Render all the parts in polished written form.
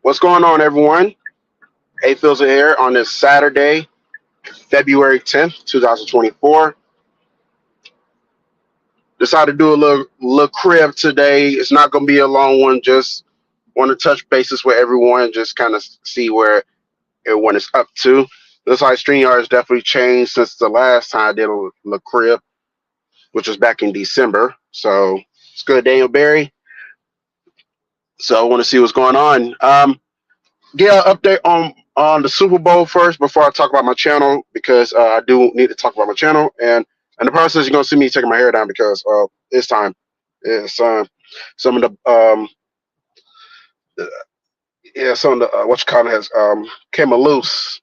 What's going on, everyone? A-Fizzle here on this Saturday, February 10th, 2024. Decided to do a little crib today. It's not going to be a long one. Just want to touch bases with everyone, just kind of see where everyone is up to. Looks like StreamYard has definitely changed since the last time I did a little crib, which was back in December. So it's good, Daniel Barry. So I want to see what's going on. Get an update on the Super Bowl first before I talk about my channel because I do need to talk about my channel. And in the process, you're gonna see me taking my hair down because it's time. It's some of some of the what you call it has came loose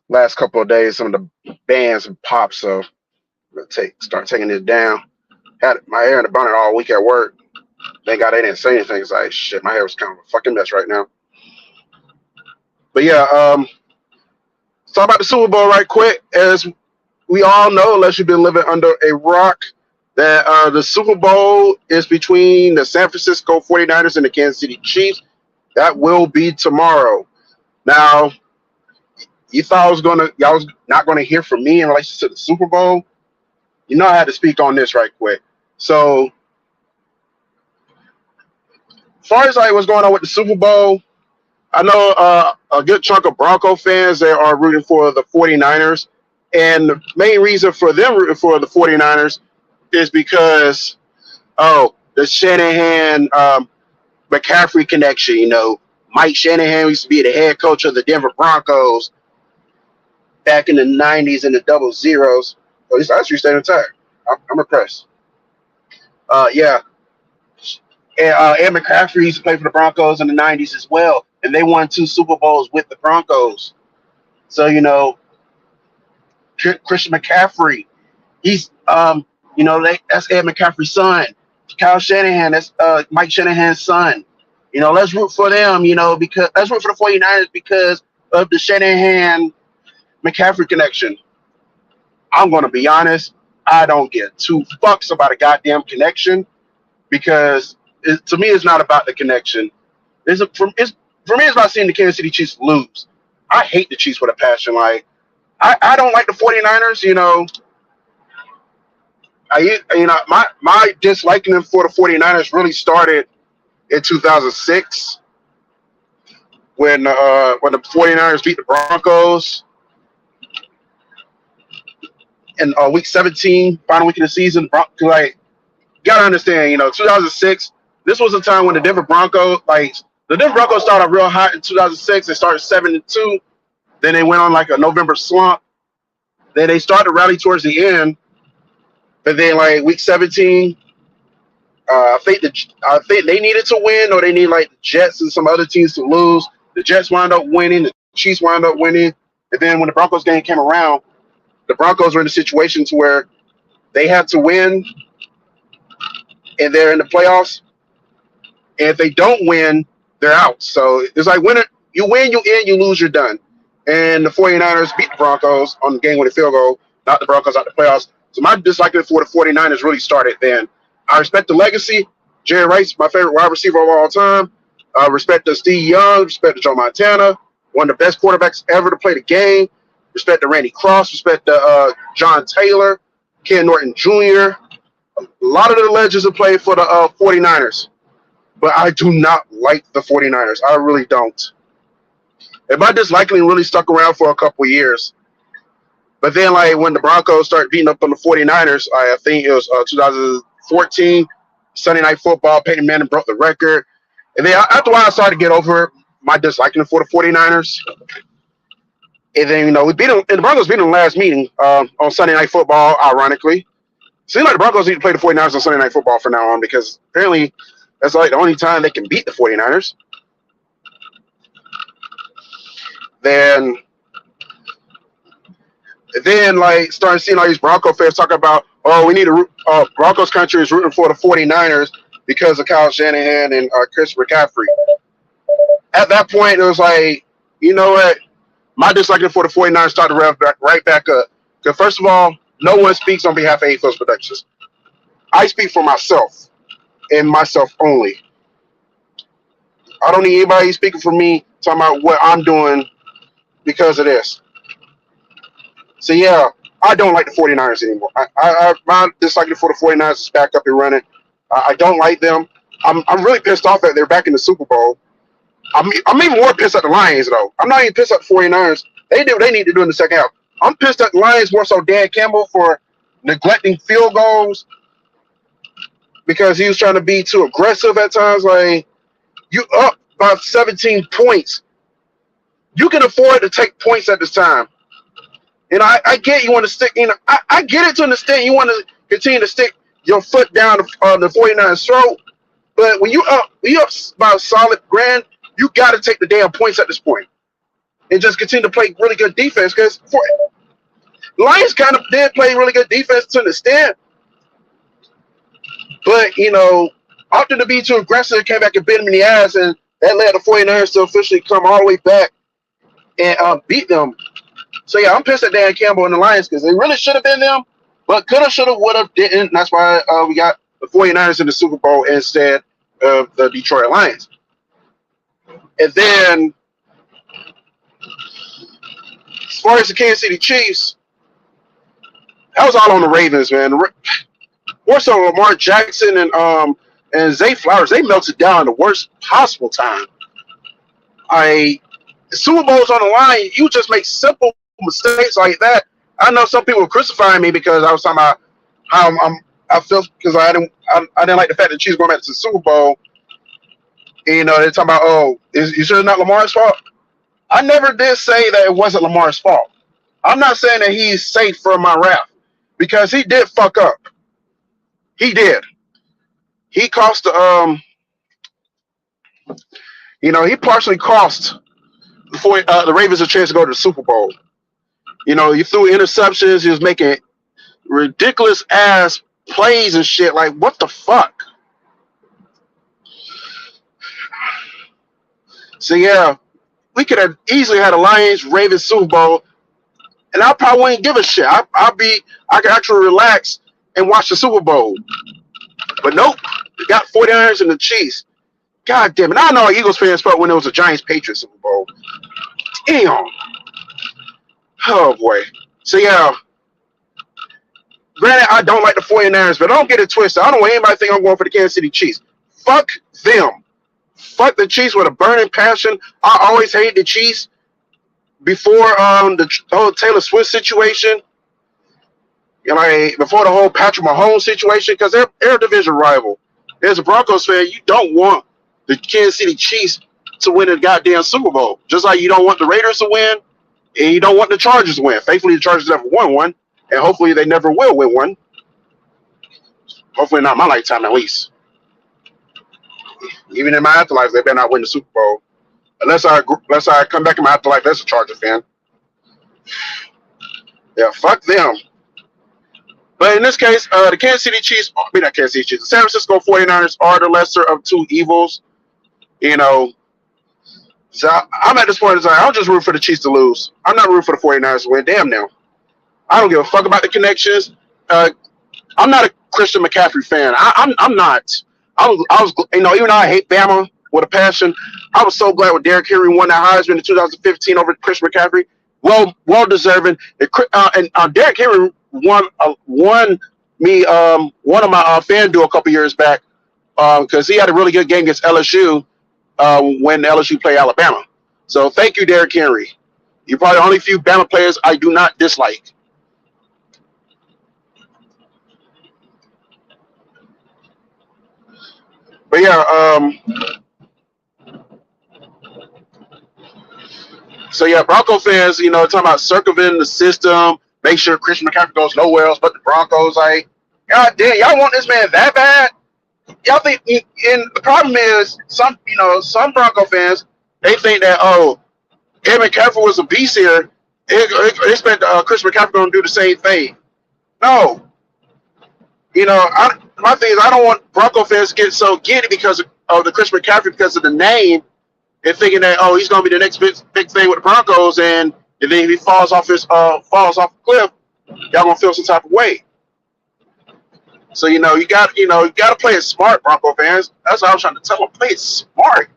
last couple of days. Some of the bands and pops, so I'm gonna start taking it down. Had my hair in the bonnet all week at work. Thank God they didn't say anything. It's like shit. My hair was kind of a fucking mess right now. But yeah, talk about the Super Bowl right quick. As we all know, unless you've been living under a rock, that the Super Bowl is between the San Francisco 49ers and the Kansas City Chiefs. That will be tomorrow. Now, you thought y'all was not gonna hear from me in relation to the Super Bowl. You know I had to speak on this right quick. So, as far as like what's going on with the Super Bowl, I know a good chunk of Bronco fans that are rooting for the 49ers. And the main reason for them rooting for the 49ers is because, the Shanahan McCaffrey connection. You know, Mike Shanahan used to be the head coach of the Denver Broncos back in the 90s in the double zeros. At least I actually stayed intact. I'm impressed. Yeah. And McCaffrey used to play for the Broncos in the 90s as well. And they won 2 Super Bowls with the Broncos. So, you know, Christian McCaffrey, he's, that's Ed McCaffrey's son. Kyle Shanahan, that's Mike Shanahan's son. You know, let's root for them, because let's root for the 49ers because of the Shanahan McCaffrey connection. I'm going to be honest. I don't give 2 fucks about a goddamn connection because to me, it's not about the connection. For me, it's about seeing the Kansas City Chiefs lose. I hate the Chiefs with a passion. Like, I don't like the 49ers, my disliking them for the 49ers really started in 2006 when the 49ers beat the Broncos in week 17, final week of the season. Like, you gotta understand, 2006, this was a time when the Denver Broncos started real hot in 2006. They started 7-2. Then they went on like a November slump. Then they started to rally towards the end. But then like week 17, I think they needed to win, or they need like the Jets and some other teams to lose. The Jets wound up winning. The Chiefs wound up winning. And then when the Broncos game came around, the Broncos were in a situation to where they had to win, and they're in the playoffs. And if they don't win, they're out. So it's like you win, you in, you lose, you're done. And the 49ers beat the Broncos on the game with a field goal, knocked the Broncos out the playoffs. So my disliking for the 49ers really started then. I respect the legacy. Jerry Rice, my favorite wide receiver of all time. Respect to Steve Young. Respect to Joe Montana, one of the best quarterbacks ever to play the game. Respect to Randy Cross. Respect to John Taylor, Ken Norton Jr. A lot of the legends have played for the 49ers. But I do not like the 49ers. I really don't. And my disliking really stuck around for a couple of years. But then, like, when the Broncos started beating up on the 49ers, I think it was 2014, Sunday Night Football, Peyton Manning broke the record. And then after a while, I started to get over my disliking for the 49ers. And then, we beat them, and the Broncos beat them last meeting on Sunday Night Football, ironically. Seems like the Broncos need to play the 49ers on Sunday Night Football from now on because apparently that's like the only time they can beat the 49ers. Then like starting seeing all these Bronco fans talking about, we need to Broncos country is rooting for the 49ers because of Kyle Shanahan and Chris McCaffrey. At that point, it was like, you know what? My disliking for the 49ers started to rev right back up. Because first of all, no one speaks on behalf of A-Fizzle Productions. I speak for myself and myself only. I don't need anybody speaking for me talking about what I'm doing because of this. So yeah, I don't like the 49ers anymore. My dislike for the 49ers is back up and running. I don't like them. I'm really pissed off that they're back in the Super Bowl. I'm even more pissed at the Lions though. I'm not even pissed at the 49ers. They did what they need to do in the second half. I'm pissed at the Lions more so Dan Campbell for neglecting field goals because he was trying to be too aggressive at times. Like, you up by 17 points. You can afford to take points at this time. And I get you want to stick, I get it to an extent. You want to continue to stick your foot down the 49ers throat. But when you up by a solid grand, you got to take the damn points at this point and just continue to play really good defense. Because Lions kind of did play really good defense to an extent. But, opting to be too aggressive, came back and bit him in the ass, and that led the 49ers to officially come all the way back and beat them. So, yeah, I'm pissed at Dan Campbell and the Lions because they really should have been them, but could have, should have, would have, didn't. And that's why we got the 49ers in the Super Bowl instead of the Detroit Lions. And then, as far as the Kansas City Chiefs, that was all on the Ravens, man. More so Lamar Jackson and Zay Flowers, they melted down in the worst possible time. The Super Bowl's on the line. You just make simple mistakes like that. I know some people were crucifying me because I was talking about how I feel because I didn't like the fact that Chiefs going back to the Super Bowl. And, they're talking about, oh, you sure it's not Lamar's fault? I never did say that it wasn't Lamar's fault. I'm not saying that he's safe from my wrath because he did fuck up. He did. He cost he partially cost the Ravens a chance to go to the Super Bowl. He threw interceptions. He was making ridiculous ass plays and shit. Like, what the fuck? So yeah, we could have easily had a Lions Ravens Super Bowl, and I probably wouldn't give a shit. I could actually relax and watch the Super Bowl. But nope, we got 49ers and the Chiefs. God damn it. I know Eagles fans felt when it was a Giants-Patriots Super Bowl. Damn. Oh, boy. So, yeah. Granted, I don't like the 49ers, but don't get it twisted. I don't want anybody to think I'm going for the Kansas City Chiefs. Fuck them. Fuck the Chiefs with a burning passion. I always hated the Chiefs before the whole Taylor Swift situation. Before the whole Patrick Mahomes situation, because they're a division rival. As a Broncos fan, you don't want the Kansas City Chiefs to win a goddamn Super Bowl. Just like you don't want the Raiders to win, and you don't want the Chargers to win. Thankfully, the Chargers never won one, and hopefully they never will win one. Hopefully not my lifetime, at least. Even in my afterlife, they better not win the Super Bowl. Unless I come back in my afterlife as a Charger fan. Yeah, fuck them. But in this case, the Kansas City Chiefs, not Kansas City Chiefs, the San Francisco 49ers are the lesser of two evils. So I'm at this point in time, I'll just root for the Chiefs to lose. I'm not rooting for the 49ers to win. Damn now. I don't give a fuck about the connections. I'm not a Christian McCaffrey fan. I'm not. I was even though I hate Bama with a passion, I was so glad when Derrick Henry won that Heisman in 2015 over Christian McCaffrey. Well deserving. And Derrick Henry won me one of my fan duel a couple years back because he had a really good game against LSU when LSU played Alabama. So thank you, Derrick Henry. You're probably the only few Bama players I do not dislike. But yeah, so yeah, Bronco fans, talking about circumventing the system, make sure Christian McCaffrey goes nowhere else but the Broncos. Like, God damn, y'all want this man that bad? Y'all think? And the problem is, some Bronco fans, they think that Ed McCaffrey was a beast here. They expect Christian McCaffrey going to do the same thing. No, my thing is I don't want Bronco fans to get so giddy because of the Christian McCaffrey because of the name. And thinking that he's gonna be the next big thing with the Broncos, and then if he falls off the cliff, y'all gonna feel some type of way. So you got to play it smart, Bronco fans. That's what I was trying to tell them. Play it smart.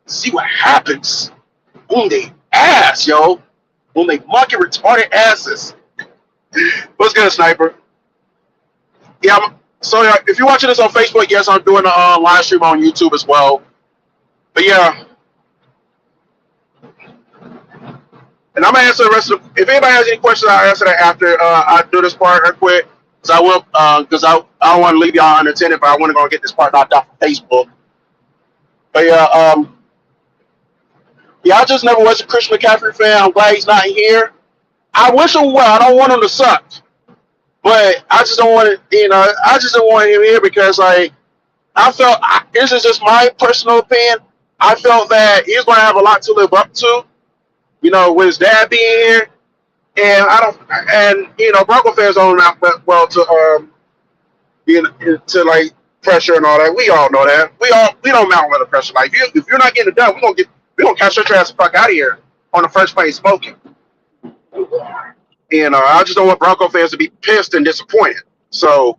See what happens on they ass, yo. On they monkey retarded asses. What's good, Sniper? Yeah, so if you're watching this on Facebook, yes, I'm doing a live stream on YouTube as well. But yeah, and I'm gonna answer the rest of. If anybody has any questions, I'll answer that after I do this part real quick. Because I will, because I don't want to leave y'all unattended, but I want to go get this part knocked out from Facebook. But yeah, I just never was a Christian McCaffrey fan. I'm glad he's not here. I wish him well. I don't want him to suck, but I just don't want it. I just don't want him here because like I felt this is just my personal opinion. I felt that he's going to have a lot to live up to. With his dad being here, and I don't, and Bronco fans don't mount well to to like pressure and all that. We all know that. We don't mount well to pressure. Like if you're not getting it done, we're gonna catch your ass the fuck out of here on the first plane smoking. I just don't want Bronco fans to be pissed and disappointed. So,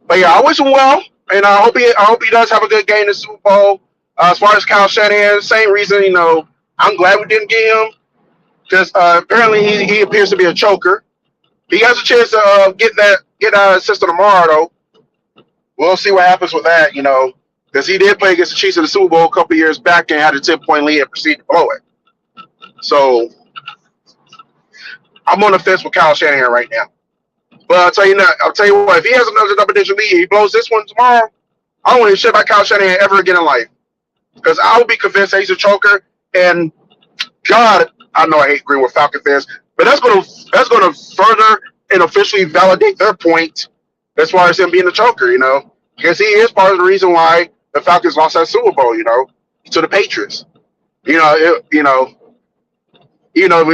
but yeah, I wish him well, and I hope he does have a good game in the Super Bowl. As far as Kyle Shanahan, same reason. I'm glad we didn't get him because apparently he appears to be a choker. He has a chance to get out of the system tomorrow, though. We'll see what happens with that, because he did play against the Chiefs in the Super Bowl a couple years back and had a 10-point lead and proceeded to blow it. So I'm on the fence with Kyle Shanahan right now. But I'll tell you what, if he has another double-digit lead, he blows this one tomorrow, I don't want to hear shit about Kyle Shanahan ever again in life. Because I will be convinced that he's a choker. And God, I know I hate Greenwood Falcon fans, but that's going to further and officially validate their point as far as him being a choker, because he is part of the reason why the Falcons lost that Super Bowl, to the Patriots. We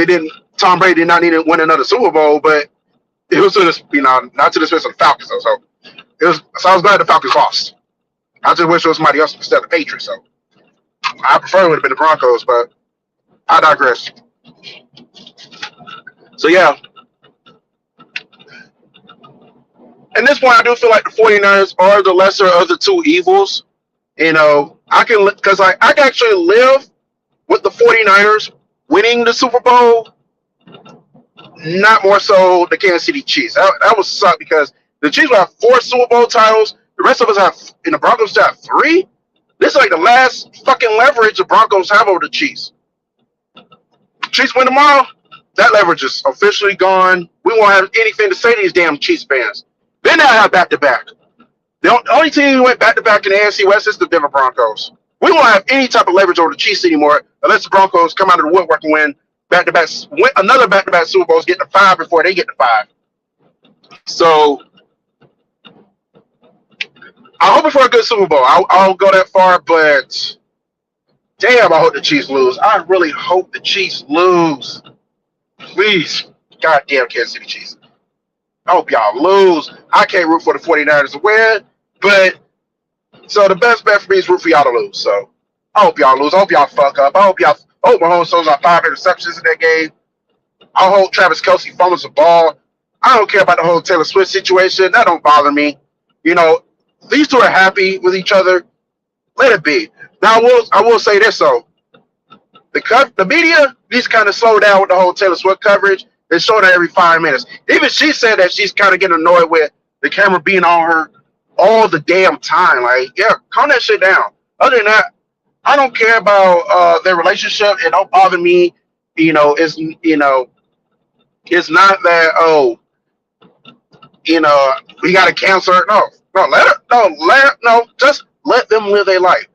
didn't. Tom Brady did not need to win another Super Bowl, but it was to this, not to the expense of the Falcons, though. So I was glad the Falcons lost. I just wish it was somebody else instead of the Patriots. So I prefer it would have been the Broncos, but I digress. So yeah. At this point, I do feel like the 49ers are the lesser of the two evils. I can actually live with the 49ers winning the Super Bowl, not more so the Kansas City Chiefs. That would suck because the Chiefs will have 4 Super Bowl titles. The rest of us have, and the Broncos have 3. This is like the last fucking leverage the Broncos have over the Chiefs. Chiefs win tomorrow, that leverage is officially gone. We won't have anything to say to these damn Chiefs fans. Then they'll have back-to-back. The only team who went back-to-back in the AFC West is the Denver Broncos. We won't have any type of leverage over the Chiefs anymore unless the Broncos come out of the woodwork and win back-to-back, another back-to-back Super Bowls, get to 5 before they get to 5. So I hope for a good Super Bowl. I'll go that far, but damn, I hope the Chiefs lose. I really hope the Chiefs lose. Please. Goddamn Kansas City Chiefs. I hope y'all lose. I can't root for the 49ers to win, but so the best bet for me is root for y'all to lose. So I hope y'all lose. I hope y'all fuck up. I hope Mahomes throws out 5 interceptions in that game. I hope Travis Kelce fumbles the ball. I don't care about the whole Taylor Swift situation. That don't bother me. These two are happy with each other. Let it be. Now I will say this though. The media needs to kind of slow down with the whole Taylor Swift coverage. They show that every 5 minutes. Even she said that she's kind of getting annoyed with the camera being on her all the damn time. Like, yeah, calm that shit down. Other than that, I don't care about their relationship. It don't bother me. It's not that we got to cancel her. Just let them live their life.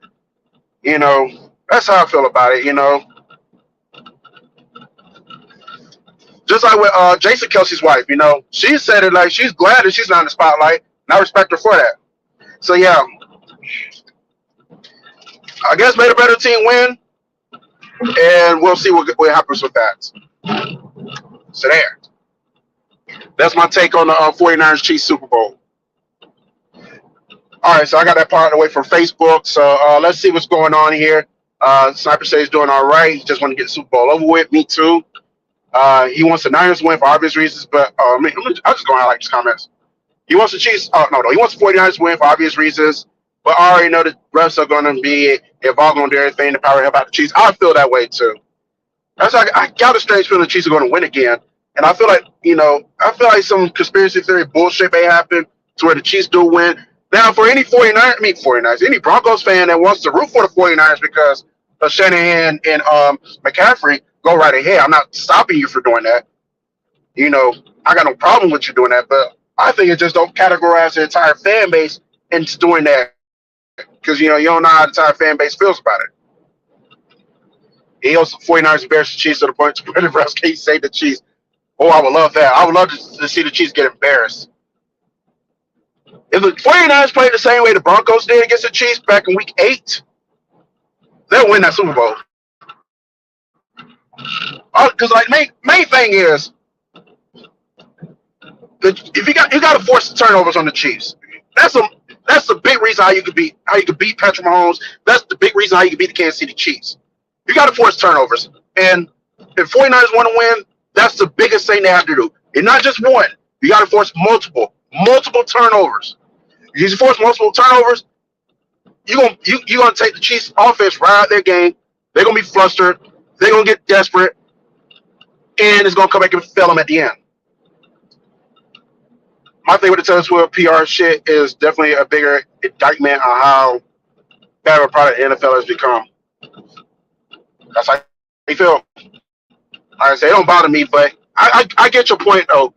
That's how I feel about it. Just like with Jason Kelsey's wife, she said it like she's glad that she's not in the spotlight, and I respect her for that. So yeah, I guess may the better team win, and we'll see what happens with that. So there. That's my take on the 49ers Chiefs Super Bowl. All right, so I got that part of the way from Facebook. So let's see what's going on here. Sniper says he's doing all right. He just want to get the Super Bowl over with. Me too. He wants the Niners to win for obvious reasons, but I'm just going to highlight his comments. He wants the Chiefs. No. He wants the 49ers to win for obvious reasons, but I already know the refs are going to be involved on everything to power help out the Chiefs. I feel that way too. That's like I got a strange feeling the Chiefs are going to win again, and I feel like some conspiracy theory bullshit may happen to where the Chiefs do win. Now, for any 49ers, any Broncos fan that wants to root for the 49ers because of Shanahan and McCaffrey, go right ahead. I'm not stopping you for doing that. I got no problem with you doing that, but I think it just don't categorize the entire fan base into doing that because you don't know how the entire fan base feels about it. He also 49ers embarrass the Chiefs to the point where the refs can't say the Chiefs. Oh, I would love that. I would love to see the Chiefs get embarrassed. If the 49ers played the same way the Broncos did against the Chiefs back in Week 8, they'll win that Super Bowl. Because main thing is, if you got to force turnovers on the Chiefs. That's the big reason how you could beat Patrick Mahomes. That's the big reason how you could beat the Kansas City Chiefs. You got to force turnovers, and if 49ers want to win, that's the biggest thing they have to do. And not just one. You got to force multiple turnovers. If you force multiple turnovers, you're gonna take the Chiefs offense right out of their game. They're gonna be flustered. They're gonna get desperate, and it's gonna come back and fail them at the end. My thing with the Taylor Swift PR shit is definitely a bigger indictment on how bad of a product the NFL has become. That's how I feel. Like I say, it don't bother me, but I get your point though.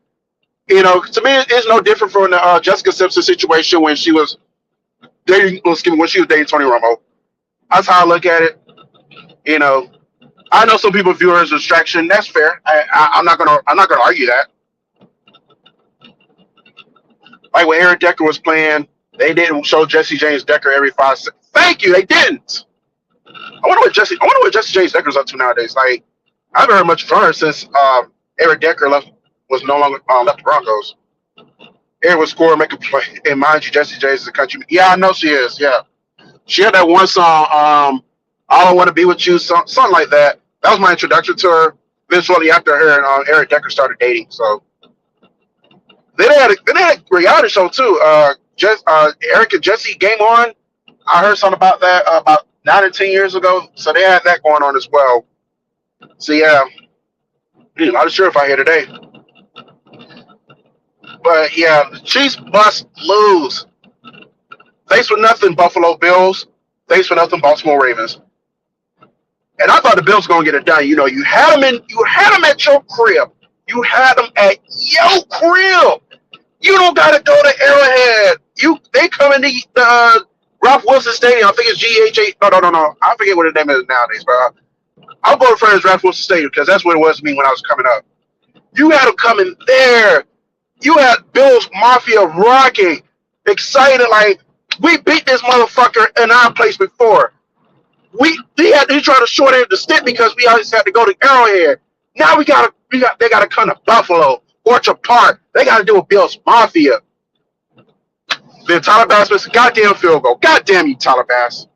To me, it's no different from the Jessica Simpson situation when she was dating Tony Romo. That's how I look at it. I know some people view her as a distraction. That's fair. I'm not gonna argue that. Like when Aaron Decker was playing, they didn't show Jesse James Decker every 5 seconds. Thank you, they didn't. I wonder what Jesse James Decker's up to nowadays. Like, I haven't heard much from her since Aaron Decker was no longer left the Broncos. Aaron would score, make a play, and mind you, Jesse James is a country. Yeah, I know she is. Yeah, she had that one song, "I Don't Want to Be With You," something like that. That was my introduction to her. Then shortly after her and Aaron Decker started dating, so. Then they had a reality show too. Eric and Jesse Game On. I heard something about that about 9 or 10 years ago. So they had that going on as well. So yeah, I'm not sure if I hear today. But yeah, the Chiefs must lose. Thanks for nothing, Buffalo Bills. Thanks for nothing, Baltimore Ravens. And I thought the Bills were gonna get it done. You had them at your crib. You had them at your crib. You don't gotta go to Arrowhead. They come into the Ralph Wilson Stadium. I think it's GHA. No. I forget what the name is nowadays, but I'll go to Ralph Wilson Stadium because that's what it was to me when I was coming up. You had them coming there. You had Bills Mafia rocking, excited like we beat this motherfucker in our place before. They tried to shorten the stint because we always had to go to Arrowhead. Now they gotta come to Buffalo, Orchard Park. They gotta do a Bills Mafia. Then Tyler Bass missed a goddamn field goal. Goddamn you, Tyler Bass.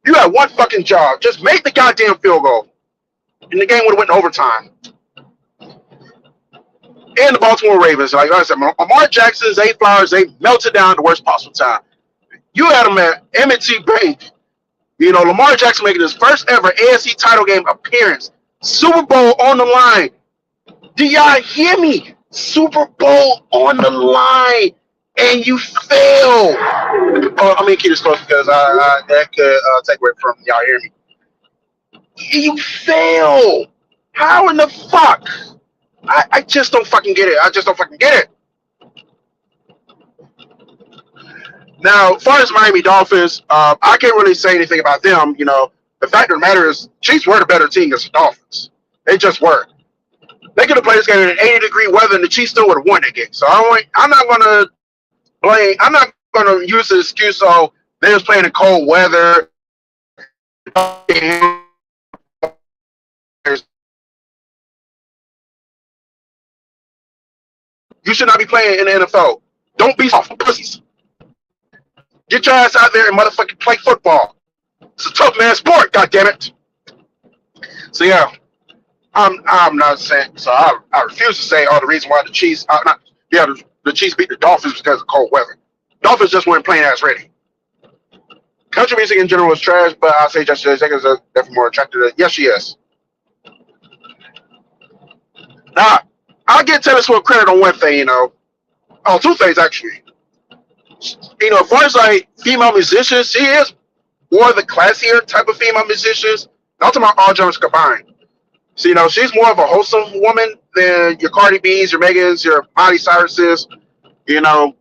You had one fucking job. Just make the goddamn field goal. And the game would have went to overtime. And the Baltimore Ravens, like I said, Lamar Jackson, Zay Flowers, they melted down at the worst possible time. You had them at M&T Bank. Lamar Jackson making his first ever AFC title game appearance. Super Bowl on the line. Do y'all hear me? Super Bowl on the line. And you fail. I'm going to keep this close because that could take away from y'all hear me. You fail. How in the fuck? I just don't fucking get it. Now, as far as Miami Dolphins, I can't really say anything about them. The fact of the matter is, Chiefs were the better team against the Dolphins. They just were. They could have played this game in 80-degree weather, and the Chiefs still would have won that game. So I'm not going to blame. I'm not going to use the excuse, they was playing in cold weather. You should not be playing in the NFL. Don't be soft pussies. Get your ass out there and motherfucking play football. It's a tough man sport, goddammit. So yeah, I'm not saying. So I refuse to say the reason why the Chiefs the Chiefs beat the Dolphins because of cold weather. Dolphins just weren't playing as ready. country music in general is trash, but I'll say Jessica Jenkins is definitely more attractive. Yes, she is. Now, I'll give Taylor Swift credit on one thing, on two things actually. As far as like female musicians, she is more of the classier type of female musicians. Not talking about all genres combined. So, she's more of a wholesome woman than your Cardi B's, your Megans, your Miley Cyruses, you know,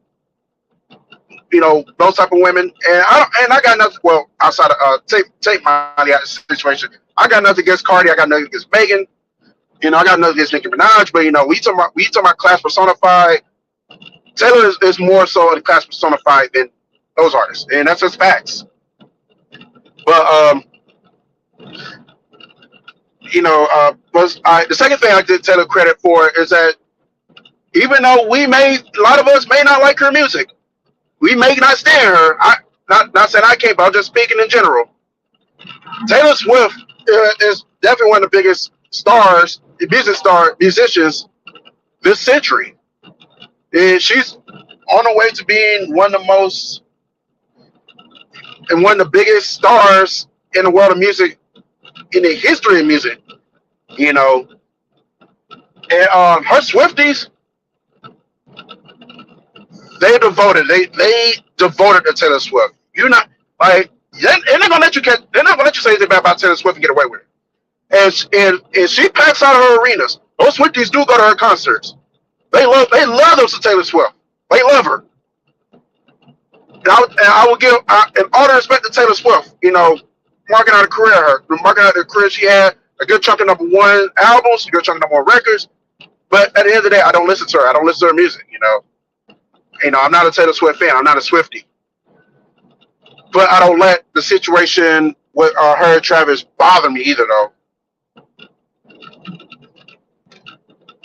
those type of women. And I got nothing. Well, outside of take Miley out of the situation, I got nothing against Cardi. I got nothing against Megan. I got nothing against Nicki Minaj. But we talking about class personified. Taylor is more so in class personified than those artists, and that's just facts. But the second thing I give Taylor credit for is that even though a lot of us may not like her music, we may not stand her. Not saying I can't, but I'm just speaking in general. Taylor Swift is definitely one of the biggest musicians this century. And she's on her way to being one of the biggest stars in the world of music, in the history of music. And her Swifties, they devoted to Taylor Swift. You're not like they're not gonna let you say anything bad about Taylor Swift and get away with it. And she packs out her arenas. Those Swifties do go to her concerts. They love those Taylor Swift. They love her. And I will give in all the respect to Taylor Swift. Marking out the career she had, a good chunk of #1 albums, a good chunk of #1 records. But at the end of the day, I don't listen to her. I don't listen to her music. I'm not a Taylor Swift fan. I'm not a Swiftie. But I don't let the situation with her and Travis bother me either, though.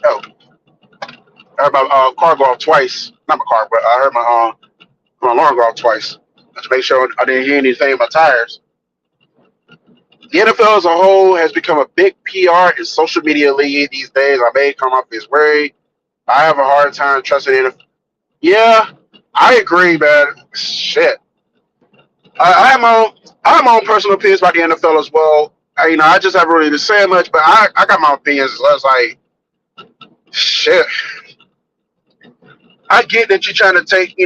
Oh, I heard my car go off twice. Not my car, but I heard my alarm go off twice. Just to make sure I didn't hear anything in my tires. The NFL as a whole has become a big PR and social media league these days. I may come off as worried. I have a hard time trusting the NFL. Yeah, I agree, man. Shit. I have my own personal opinions about the NFL as well. I just haven't really been saying much, but I got my opinions. It's like, shit. I get that you're trying to take,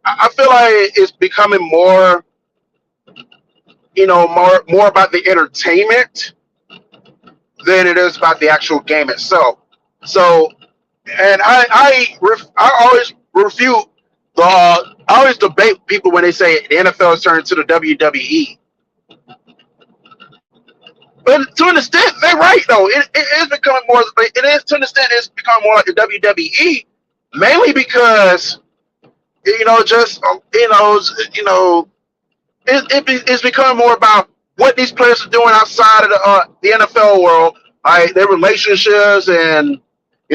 I feel like it's becoming more, more about the entertainment than it is about the actual game itself. So, and I always refute I always debate people when they say the NFL is turning to the WWE. But to an extent, they're right though. It is becoming more. It is to an extent it's becoming more like the WWE, mainly because it's becoming more about what these players are doing outside of the NFL world, like their relationships and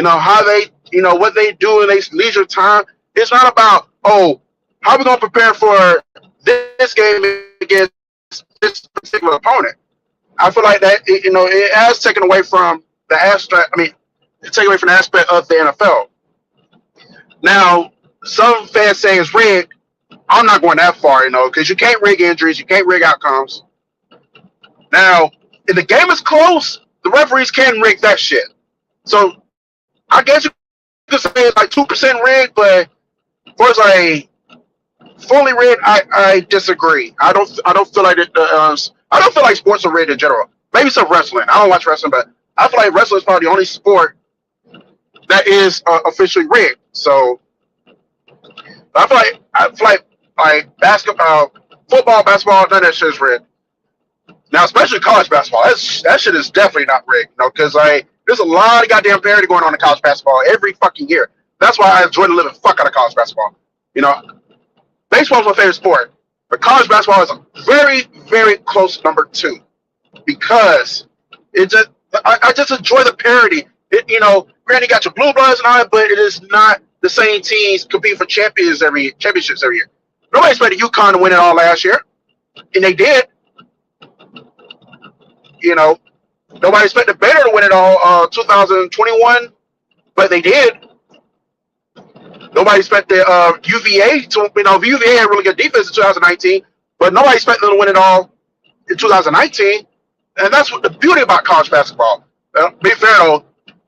how they what they do in their leisure time. It's not about how are we gonna prepare for this game against this particular opponent. I feel like that it has taken away from the aspect. I mean, it's taken away from the aspect of the NFL. Now, some fans say it's rigged. I'm not going that far, because you can't rig injuries, you can't rig outcomes. Now, if the game is close, the referees can rig that shit. So, I guess you could say it's like 2% rigged, but for as like fully rigged, I disagree. I don't feel like it. I don't feel like sports are rigged in general. Maybe some wrestling. I don't watch wrestling, but I feel like wrestling is probably the only sport that is officially rigged. So I feel like basketball, football, basketball, none of that shit is rigged. Now, especially college basketball, that shit is definitely not rigged. Because there's a lot of goddamn parity going on in college basketball every fucking year. That's why I enjoy the living fuck out of college basketball. Baseball is my favorite sport, but college basketball is a very, very close number 2 because I just enjoy the parity. Granted, you got your blue bloods and all that, but it is not the same teams compete for championships every year. Nobody expected UConn to win it all last year, and they did. Nobody expected Baylor to win it all 2021, but they did. Nobody expected UVA to, UVA had really good defense in 2019, but nobody expected them to win it all in 2019. And that's what the beauty about college basketball. Be fair though,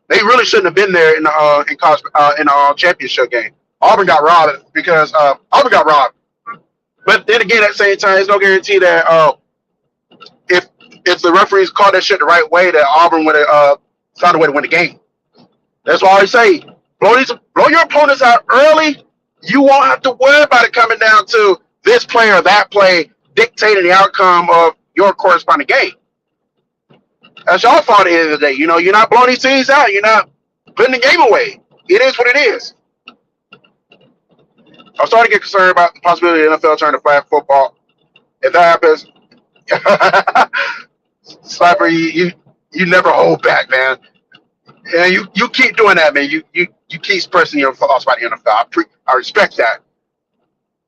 they really shouldn't have been there in the championship game. Auburn got robbed because Auburn got robbed. But then again, at the same time, there's no guarantee that if the referees called that shit the right way, that Auburn would have found a way to win the game. That's why I always say, blow your opponents out early. You won't have to worry about it coming down to this play or that play dictating the outcome of your corresponding game. That's your fault at the end of the day. You know, you're not blowing these teams out. You're not putting the game away. It is what it is. I'm starting to get concerned about the possibility of the NFL turning to flag football. If that happens, Sniper, you never hold back, man. Yeah, you keep doing that, man. You keep pressing your thoughts about the NFL. I respect that.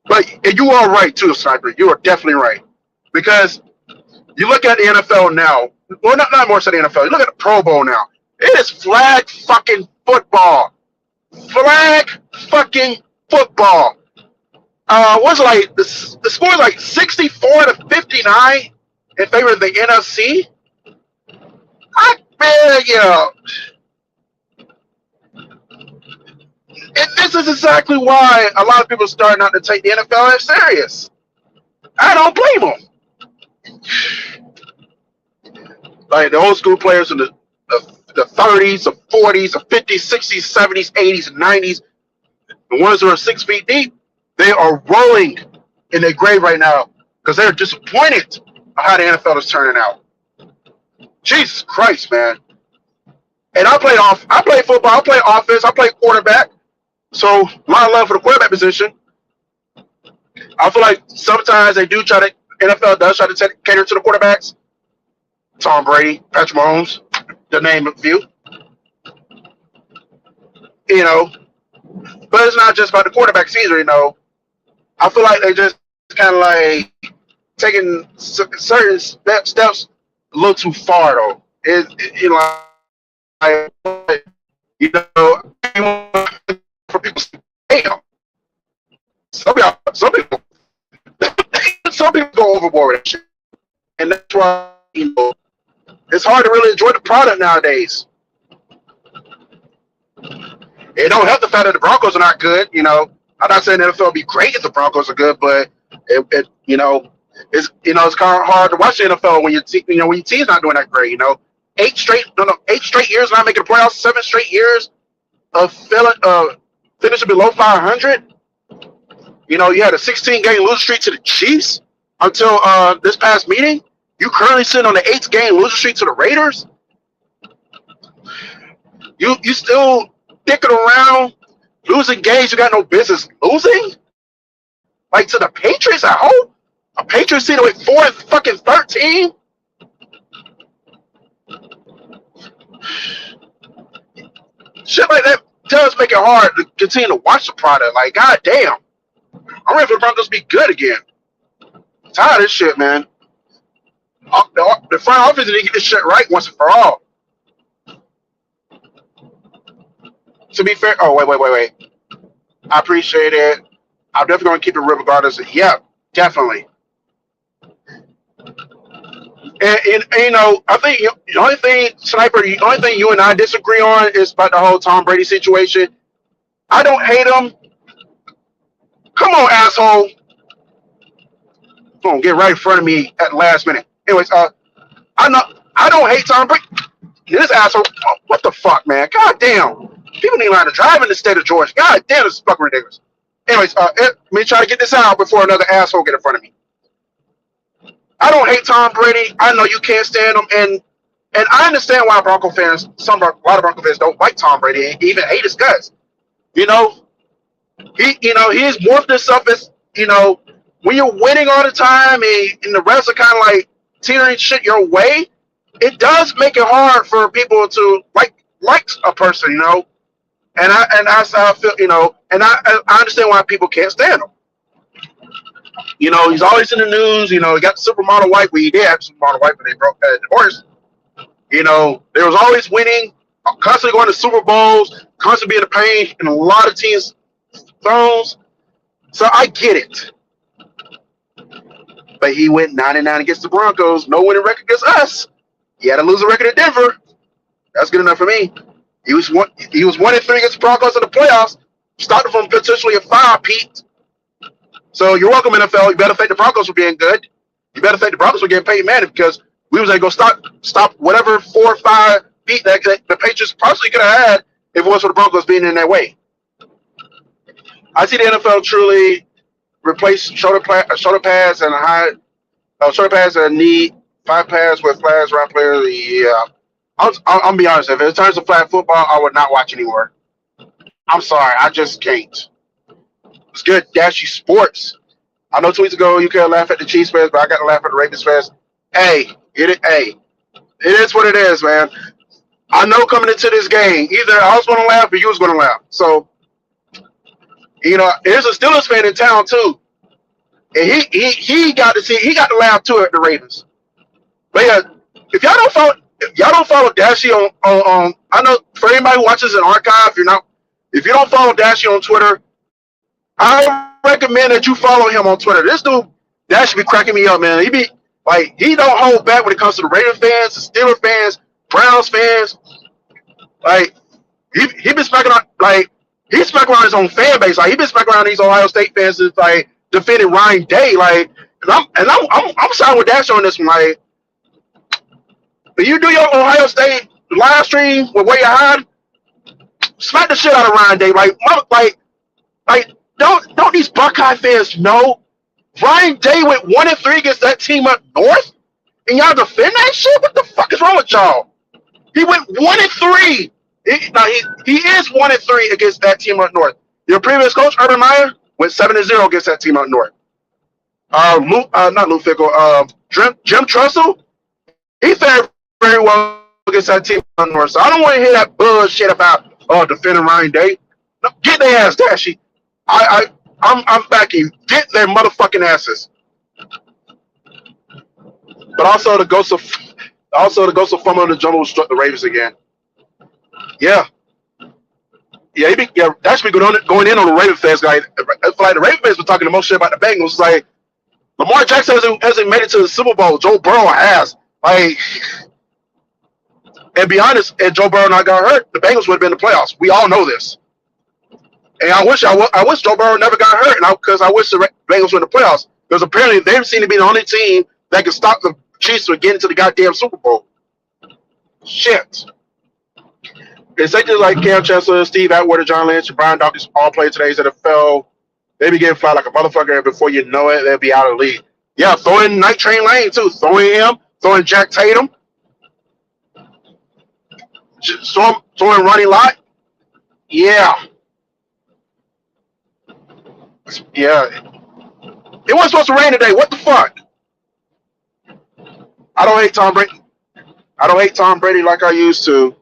But you are right too, Sniper. You are definitely right. Because you look at the NFL now. Well, not more so the NFL. You look at the Pro Bowl now. It is flag fucking football. Flag fucking football. What's it like? The score is like 64-59 in favor of the NFC. I beg you. And this is exactly why a lot of people are starting not to take the NFL as serious. I don't blame them. Like the old school players in the 30s, the 40s, the 50s, 60s, 70s, 80s, and 90s, the ones who are 6 feet deep, they are rolling in their grave right now because they're disappointed how the NFL is turning out. Jesus Christ, man. And I play football, I play offense, I play quarterback. So a lot of love for the quarterback position. I feel like sometimes NFL does try to cater to the quarterbacks. Tom Brady, Patrick Mahomes, to name a few. You know, but it's not just about the quarterbacks either, you know. I feel like they just kind of like taking certain steps a little too far, though. For people to say, damn. Some people go overboard with that shit. And that's why, you know, it's hard to really enjoy the product nowadays. It don't help the fact that the Broncos are not good, you know. I'm not saying the NFL would be great if the Broncos are good, but it's kind of hard to watch the NFL when your team's not doing that great, you know. 8 straight years not making the playoffs, 7 straight years of finishing below 500. You know, you had a 16-game losing streak to the Chiefs until this past meeting. You currently sitting on the 8th-game losing streak to the Raiders. You still dicking around, losing games you got no business losing? Like to the Patriots at home? A Patriots team with 4-13? Shit like that does make it hard to continue to watch the product. Like, goddamn. I'm ready for the Broncos to be good again. I'm tired of this shit, man. The front office need to get this shit right once and for all. To be fair, wait. I appreciate it. I'm definitely going to keep it real regardless. Yeah, definitely. And you know, I think the only thing, Sniper, the only thing you and I disagree on is about the whole Tom Brady situation. I don't hate him. Come on, asshole. Come on, get right in front of me at the last minute. Anyways, I don't hate Tom Brady. This asshole, what the fuck, man? God damn. People need to learn to drive in the state of Georgia. God damn, this is fucking ridiculous. Anyways, let me try to get this out before another asshole get in front of me. I don't hate Tom Brady. I know you can't stand him, and I understand why a lot of Bronco fans don't like Tom Brady and even hate his guts. You know, he's morphed himself as, you know, when you're winning all the time and the refs are kind of like teetering shit your way, it does make it hard for people to like a person, you know. And that's how I feel, you know, and I understand why people can't stand him. You know, he's always in the news. You know, he got the supermodel wife. Well, he did have supermodel wife when they broke divorce. You know, there was always winning, constantly going to Super Bowls, constantly being a pain in a lot of teams' thrones. So I get it. But but he went 9-9 against the Broncos. No winning record against us. He had a losing record at Denver. That's good enough for me. He was 1-3 against the Broncos in the playoffs. Started from potentially a 5, Pete. So you're welcome, NFL. You better thank the Broncos for being good. You better thank the Broncos for getting paid money because we was able to go stop whatever 4 or 5 beat that the Patriots possibly could have had if it was for the Broncos being in that way. I see the NFL truly replace shoulder pads and shoulder pads and knee 5 pads with flags around players. Yeah, I'll be honest. If it turns to flag football, I would not watch anymore. I'm sorry, I just can't. It's good, Dashy Sports. I know 2 weeks ago you can't laugh at the Chiefs fans, but I got to laugh at the Ravens fans. Hey, it is what it is, man. I know coming into this game, either I was going to laugh or you was going to laugh. So, there's a Steelers fan in town too, and he got to laugh too at the Ravens. But yeah, if y'all don't follow Dashy on I know for anybody who watches an archive, if you don't follow Dashy on Twitter, I recommend that you follow him on Twitter. This dude, Dash be cracking me up, man. He don't hold back when it comes to the Raiders fans, the Steelers fans, Browns fans. He been smacking on he's smacking around his own fan base. He been smacking around these Ohio State fans that's defending Ryan Day. I'm siding with Dash on this one. When you do your Ohio State live stream with where you hide, smack the shit out of Ryan Day. Don't these Buckeye fans know Ryan Day went 1-3 against that team up north, and y'all defend that shit? What the fuck is wrong with y'all? He went 1-3. He is 1-3 against that team up north. Your previous coach, Urban Meyer, went 7-0 against that team up north. Not Lou Fickle. Jim Trussell, he fared very well against that team up north. So I don't want to hear that bullshit about defending Ryan Day. No, get their ass, Dashy. I'm backing you. Get their motherfucking asses. But also the ghost of Fumble in the Jungle struck the Ravens again. Yeah. That's been going in on the Ravens fans, guys. The Ravens fans been talking the most shit about the Bengals. Lamar Jackson hasn't made it to the Super Bowl. Joe Burrow has. And be honest, if Joe Burrow not got hurt, the Bengals would have been in the playoffs. We all know this. And I wish Joe Burrow never got hurt, because I wish the Bengals were in the playoffs. Because apparently they seem to be the only team that can stop the Chiefs from getting to the goddamn Super Bowl. Shit. Executives like Cam Chancellor, Steve Atwater, John Lynch, and Brian Dawkins all played today's NFL. They be getting fly like a motherfucker, and before you know it, they'll be out of the league. Yeah, throw in Night Train Lane, too. Throw in him. Throw in Jack Tatum. Throw in Ronnie Lott. Yeah. Yeah. It wasn't supposed to rain today. What the fuck? I don't hate Tom Brady. I don't hate Tom Brady like I used to.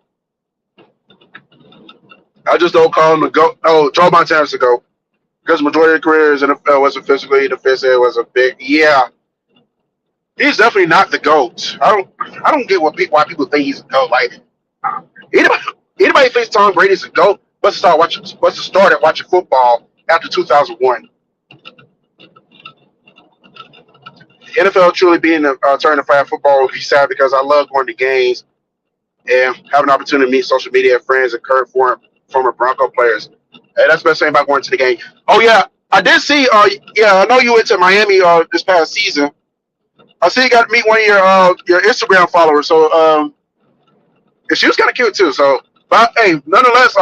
I just don't call him the GOAT. Oh, Joe Montana's the GOAT. Because the majority of the careers in the NFL wasn't physically defensive, was a big He's definitely not the GOAT. I don't get why people think he's the GOAT. Anybody thinks Tom Brady's the GOAT? Let's start at watching football after 2001. The NFL truly being a turn to flag football would be sad because I love going to games and have an opportunity to meet social media friends and current former Bronco players. Hey, that's the best thing about going to the game. Oh yeah, I did see. I know you went to Miami this past season. I see you got to meet one of your Instagram followers. So and she was kind of cute too. So, but hey, nonetheless,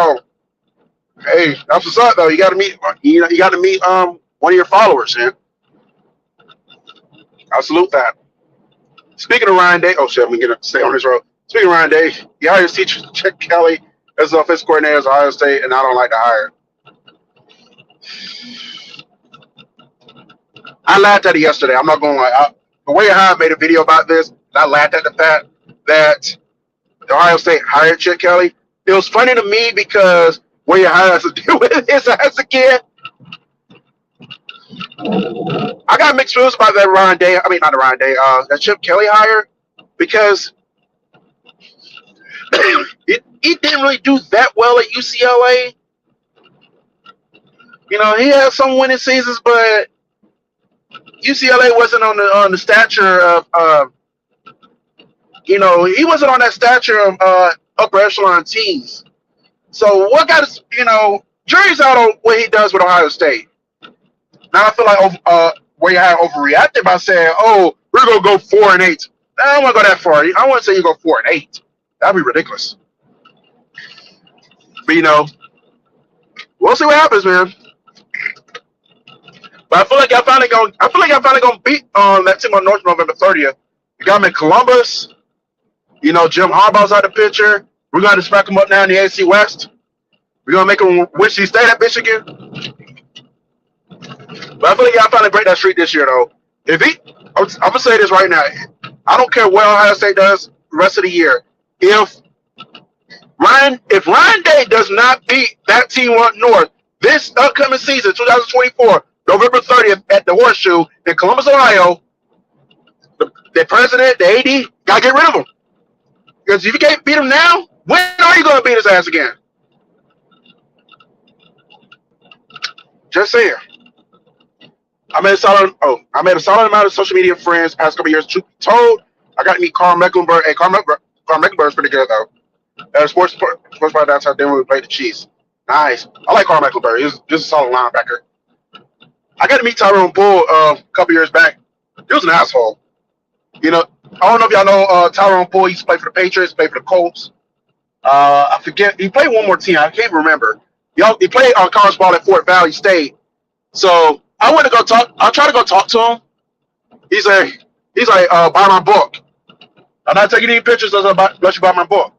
hey, that's what's up though. You got to meet. You got to meet one of your followers, man. I salute that. Speaking of Ryan Day, oh shit, I'm gonna stay on this road. Speaking of Ryan Day, he hired his teacher Chip Kelly as the offensive coordinator at Ohio State, and I don't like the hire. I laughed at it yesterday. I'm not going to lie. The way I made a video about this, and I laughed at the fact that the Ohio State hired Chip Kelly. It was funny to me because what you has to do with his ass again. I got mixed feelings about that that Chip Kelly hire because he didn't really do that well at UCLA. You know, he had some winning seasons, but UCLA wasn't on the stature of he wasn't on that stature of upper echelon teams. So what got us, jury's out on what he does with Ohio State. Now I feel like where you had overreacted by saying, "Oh, we're gonna go 4-8." I don't want to go that far. I want to say you go 4-8. That'd be ridiculous. But we'll see what happens, man. But I feel like I finally gonna beat that team on North November 30th. You got them in Columbus. Jim Harbaugh's out the picture. We're gonna smack them up now in the AC West. We're gonna make them wish he stayed at Michigan. But I feel like I finally break that streak this year, though. I'm gonna say this right now. I don't care what Ohio State does the rest of the year. If Ryan Day does not beat that team up north this upcoming season, 2024, November 30th at the Horseshoe in Columbus, Ohio, the president, the AD, gotta get rid of him. Because if you can't beat him now, when are you gonna beat his ass again? Just saying. I made a solid amount of social media friends past couple years. Truth be told, I got to meet Carl Mecklenburg. Hey, Carl Mecklenburg's pretty good though. At a sports bar downtown Denver, we played the Chiefs. Nice. I like Carl Mecklenburg. He's just a solid linebacker. I got to meet Tyrone Poole a couple years back. He was an asshole. I don't know if y'all know Tyrone Poole. He used to play for the Patriots, played for the Colts. I forget. He played one more team. I can't remember. He played on college ball at Fort Valley State. So I went to go talk. I tried to go talk to him. He's like, buy my book. I'm not taking any pictures unless you buy my book.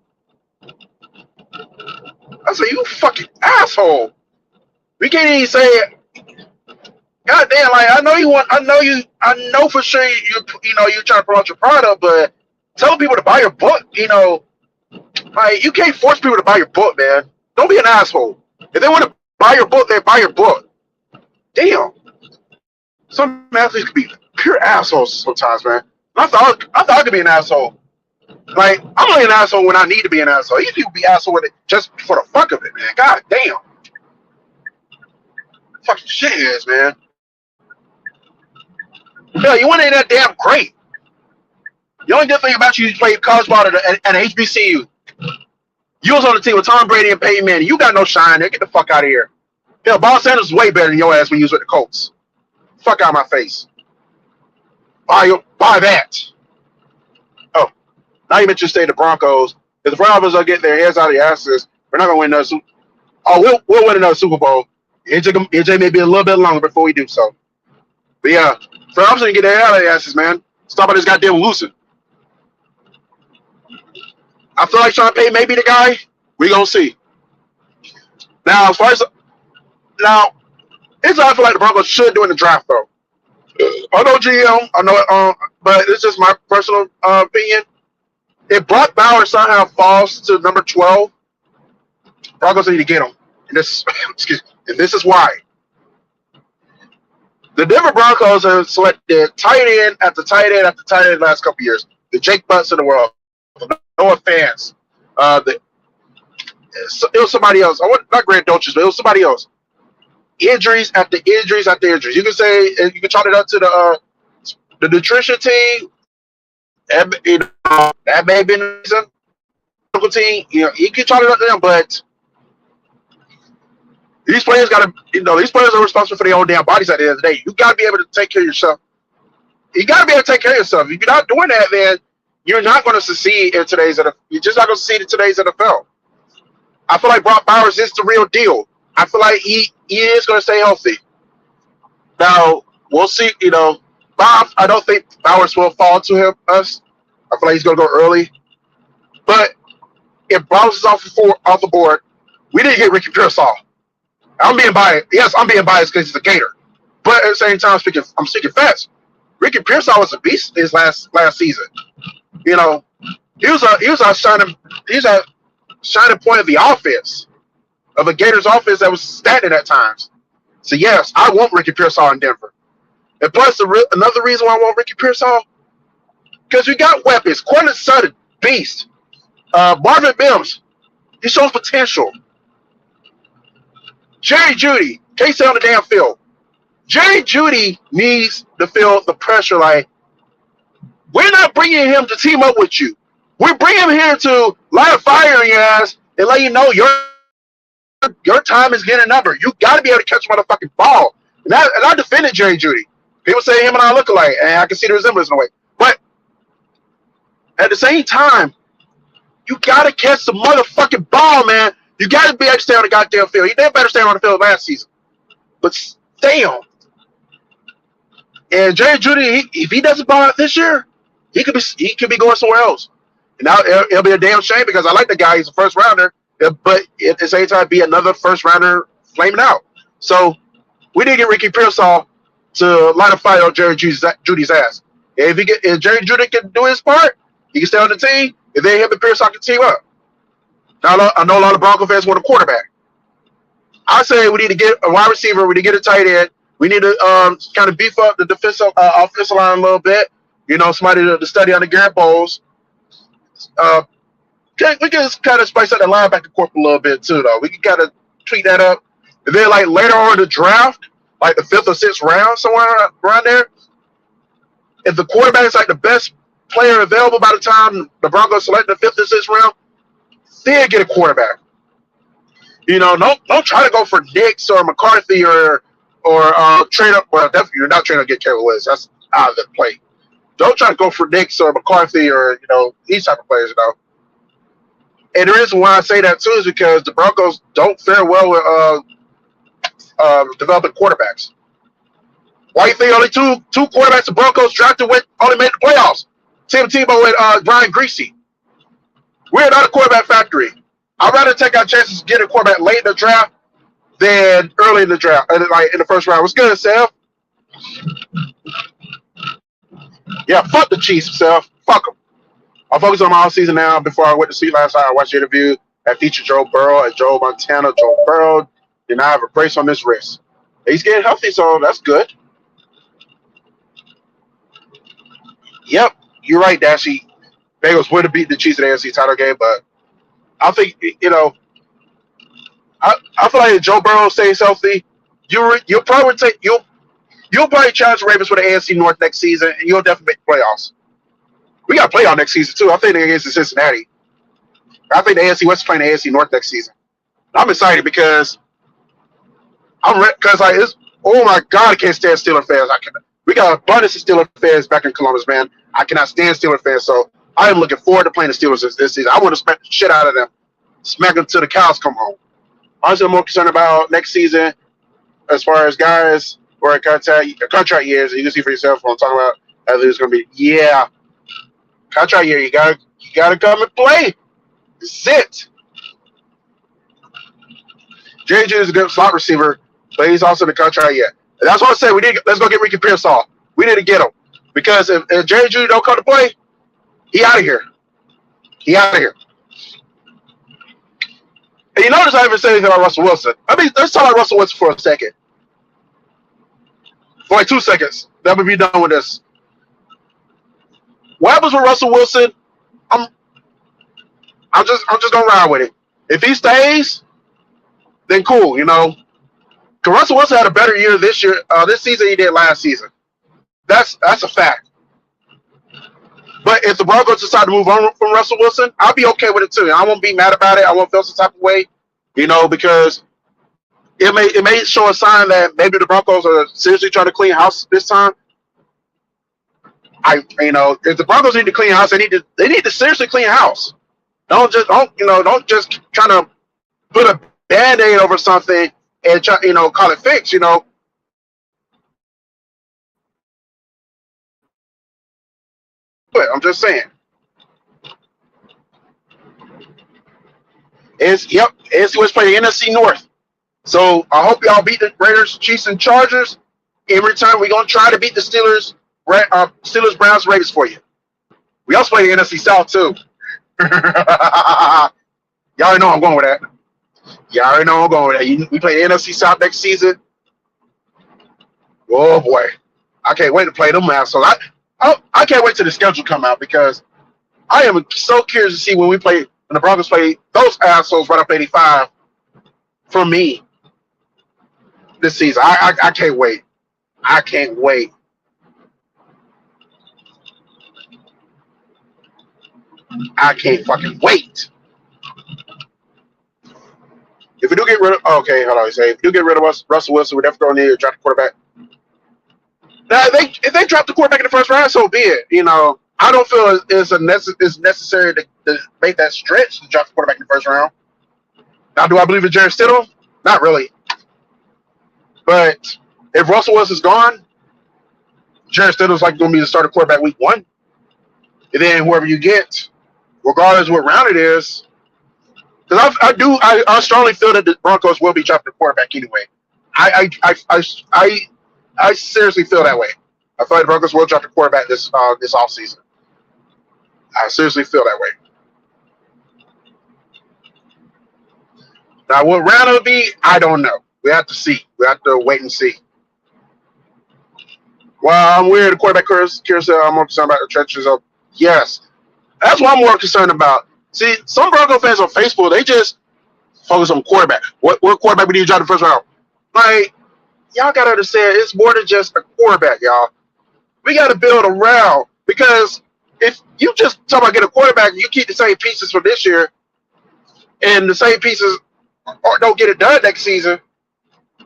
I said, you fucking asshole. We can't even say it. God damn, like I know for sure you're trying to promote your product, but telling people to buy your book, like you can't force people to buy your book, man. Don't be an asshole. If they want to buy your book, they buy your book. Damn. Some athletes could be pure assholes sometimes, man. I thought I could be an asshole. Like, I'm only an asshole when I need to be an asshole. These people be asshole with it just for the fuck of it, man. God damn. Fucking shitheads, man. Hell, you want to that damn great. The only good thing about you is played college ball at HBCU. You was on the team with Tom Brady and Peyton Manning. You got no shine there. Get the fuck out of here. Hell, Bob Sanders is way better than your ass when you was with the Colts. Fuck out of my face. Buy that. Oh, now you mentioned stay the Broncos. If the Broncos are getting their heads out of their asses, we're not gonna win another Super. Oh, we'll win another Super Bowl. It may be a little bit longer before we do so. But yeah, for Broncos to get their head out of their asses, man. Stop all this goddamn losing. I feel like Sean Payton may be the guy. We gonna see. Now, as far as it's I feel like the Broncos should do in the draft though. I know GM, I know but it's just my personal opinion. If Brock Bowers somehow falls to number 12, Broncos need to get him. And this is why. The Denver Broncos have selected tight end after tight end after tight end the last couple of years. The Jake Butts of the world. No offense. It was somebody else. Not Grant Dolchich, but it was somebody else. Injuries after injuries after injuries. You can say you can chalk it up to the nutrition team. That may have been the reason. Team, you can chalk it up to them, but these players these players are responsible for their own damn bodies at the end of the day. You gotta be able to take care of yourself. You gotta be able to take care of yourself. If you're not doing that, then you're not going to succeed in today's NFL. You're just not going to succeed in today's NFL. I feel like Brock Bowers is the real deal. I feel like he is going to stay healthy. Now, we'll see. I don't think Bowers will fall to us. I feel like he's going to go early. But if Bowers is off the board, we didn't get Ricky Pearsall. I'm being biased. Yes, I'm being biased because he's a Gator. But at the same time, I'm speaking fast. Ricky Pearsall was a beast his last season. He was a shining point of the offense, of a Gators offense that was stagnant at times. So yes, I want Ricky Pearsall in Denver. And plus, another reason why I want Ricky Pearsall, because we got weapons. Cortland Sutton, beast. Marvin Mims, he shows potential. Jerry Jeudy, can't stay on the damn field. Jerry Jeudy needs to feel the pressure. Like, we're not bringing him to team up with you. We're bringing him here to light a fire in your ass and let you know your time is getting numbered. You got to be able to catch a motherfucking ball. And I defended Jerry Jeudy. People say him and I look alike, and I can see the resemblance in a way. But at the same time, you got to catch the motherfucking ball, man. You got to be able to stay on the goddamn field. He did better stay on the field last season. But stay on. And Jerry Jeudy, if he doesn't ball out this year, he could be going somewhere else. And now it'll be a damn shame because I like the guy. He's a first rounder, but at the same time, be another first rounder flaming out. So we didn't get Ricky Pearsall to light a fire on Jerry Jeudy's ass. If Jerry Jeudy can do his part, he can stay on the team. If they him and Pearsall can team up. Now I know a lot of Bronco fans want a quarterback. I say we need to get a wide receiver. We need to get a tight end. We need to kind of beef up the defensive offensive line a little bit. You know, somebody to study under Garrett Bowles. We can kind of spice up the linebacker corp a little bit too, though. We can kind of tweak that up. And then, like later on in the draft, like the 5th or 6th round, somewhere around there, if the quarterback is like the best player available by the time the Broncos select the 5th or 6th round, then get a quarterback. You know, don't try to go for Nix or McCarthy or trade up. Well, definitely you're not trying to get Kevin Willis. That's out of the play. Don't try to go for Nix or McCarthy or these type of players. And the reason why I say that too is because the Broncos don't fare well with developing quarterbacks. Why do you think only two quarterbacks the Broncos drafted with only made the playoffs? Tim Tebow and Brian Greasy. We're not a quarterback factory. I'd rather take our chances to get a quarterback late in the draft than early in the draft, like in the first round. What's good, Seth? Yeah, fuck the Chiefs, Seth. Fuck them. I'll focus on my off season now. Before I went to sleep last night, I watched the interview that featured Joe Burrow and Joe Montana. Joe Burrow did not have a brace on his wrist. He's getting healthy, so that's good. Yep, you're right, Dashy. Bengals would have beaten the Chiefs in the AFC title game, but I think I feel like if Joe Burrow stays healthy, you'll probably challenge the Ravens for the AFC North next season, and you'll definitely make the playoffs. We got to play on next season too. I think they're against Cincinnati. I think the AFC West is playing the AFC North next season. I'm excited because it's oh my God, I can't stand Steelers fans. We got abundance of Steelers fans back in Columbus, man. I cannot stand Steelers fans, so I am looking forward to playing the Steelers this season. I want to smack the shit out of them, smack them till the cows come home. Honestly, I'm more concerned about next season as far as guys or contract years. You can see for yourself what I'm talking about. As it's going to be, contract year. You gotta come and play. That's it. Jerry Jeudy is a good slot receiver, but he's also in the contract year. And that's what I say. Let's go get Ricky Pearsall. We need to get him because if Jerry Jeudy don't come to play, he out of here. He out of here. And you notice I haven't said anything about Russell Wilson. I mean, let's talk about Russell Wilson for a second. For like 2 seconds. Then we'll be done with this. What happens with Russell Wilson? I'm just gonna ride with it. If he stays, then cool, Because Russell Wilson had a better year this season he did last season. That's a fact. But if the Broncos decide to move on from Russell Wilson, I'll be okay with it too. I won't be mad about it. I won't feel some type of way, because it may show a sign that maybe the Broncos are seriously trying to clean house this time. If the Broncos need to clean house, they need to seriously clean house. Don't just try to put a Band-Aid over something and try, call it fixed. But I'm just saying. AFC West playing the NFC North. So I hope y'all beat the Raiders, Chiefs, and Chargers. In return, we're gonna try to beat the Steelers, Browns, Ravens for you. We also play the NFC South too. Y'all already know I'm going with that. We play the NFC South next season. Oh boy, I can't wait to play them assholes. I can't wait till the schedule come out because I am so curious to see when the Broncos play those assholes right up 85 for me this season. I can't wait. I can't wait. I can't fucking wait. If we do get rid of, okay, hold on. Say if we do get rid of Russell Wilson, we're definitely going to need to draft the quarterback. Now, if they drop the quarterback in the first round, so be it. You know, I don't feel it's necessary to make that stretch to draft the quarterback in the first round. Now, do I believe in Jared Stidham? Not really. But if Russell Wilson's gone, Jared Stidham's like going to be the starter quarterback week 1. And then whoever you get, regardless of what round it is, because I strongly feel that the Broncos will be drafting the quarterback anyway. I seriously feel that way. I feel like the Broncos will draft the quarterback this offseason. I seriously feel that way. Now, what round it'll be, I don't know. We have to see. We have to wait and see. Well, I'm weird. The quarterback carousel, I'm more concerned about the trenches of, yes. That's what I'm more concerned about. See, some Bronco fans on Facebook, they just focus on quarterback. What quarterback we need to draft in the first round? Like, y'all got to understand, it's more than just a quarterback, y'all. We got to build around. Because if you just talk about getting a quarterback and you keep the same pieces for this year and the same pieces don't get it done next season,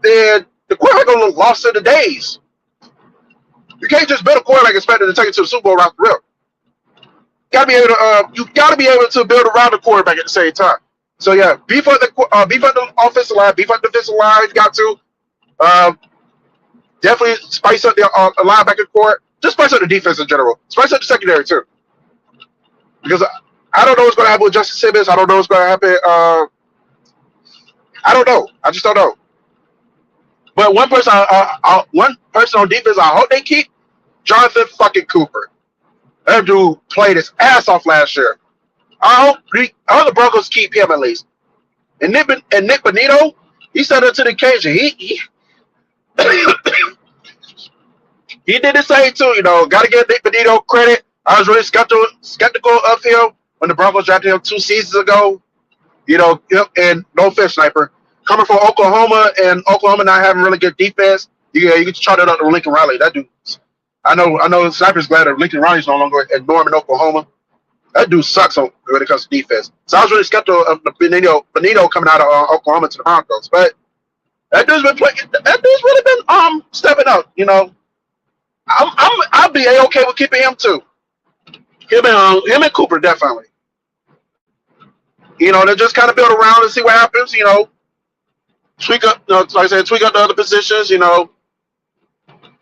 then the quarterback going to look lost in the days. You can't just build a quarterback expecting to take it to the Super Bowl right the real. You gotta be able to build around the quarterback at the same time. So yeah, beef up the offensive line, beef up the defensive line if you got to. Definitely spice up the linebacker court. Just spice up the defense in general. Spice up the secondary too. Because I don't know what's going to happen with Justin Simmons. I don't know what's going to happen. I don't know. I just don't know. But one person on defense, I hope they keep Jonathan fucking Cooper. That dude played his ass off last year. I hope the Broncos keep him at least. And Nick Bonito, he set up to the occasion. He he did the same too. You know, got to give Nick Bonito credit. I was really skeptical of him when the Broncos drafted him 2 seasons ago. You know, and no offense, Sniper, coming from Oklahoma and Oklahoma not having really good defense. You can try that out to Lincoln Riley. That dude. I know Sniper's glad that Lincoln Riley's no longer at Norman, Oklahoma. That dude sucks when it comes to defense. So I was really skeptical of Bonito coming out of Oklahoma to the Broncos. But that dude's been playing. That dude's really been stepping up. You know, I'll be okay with keeping him too. Him and Cooper definitely. You know, they just kind of build around and see what happens. You know, tweak up. You know, like I said, tweak up the other positions. You know,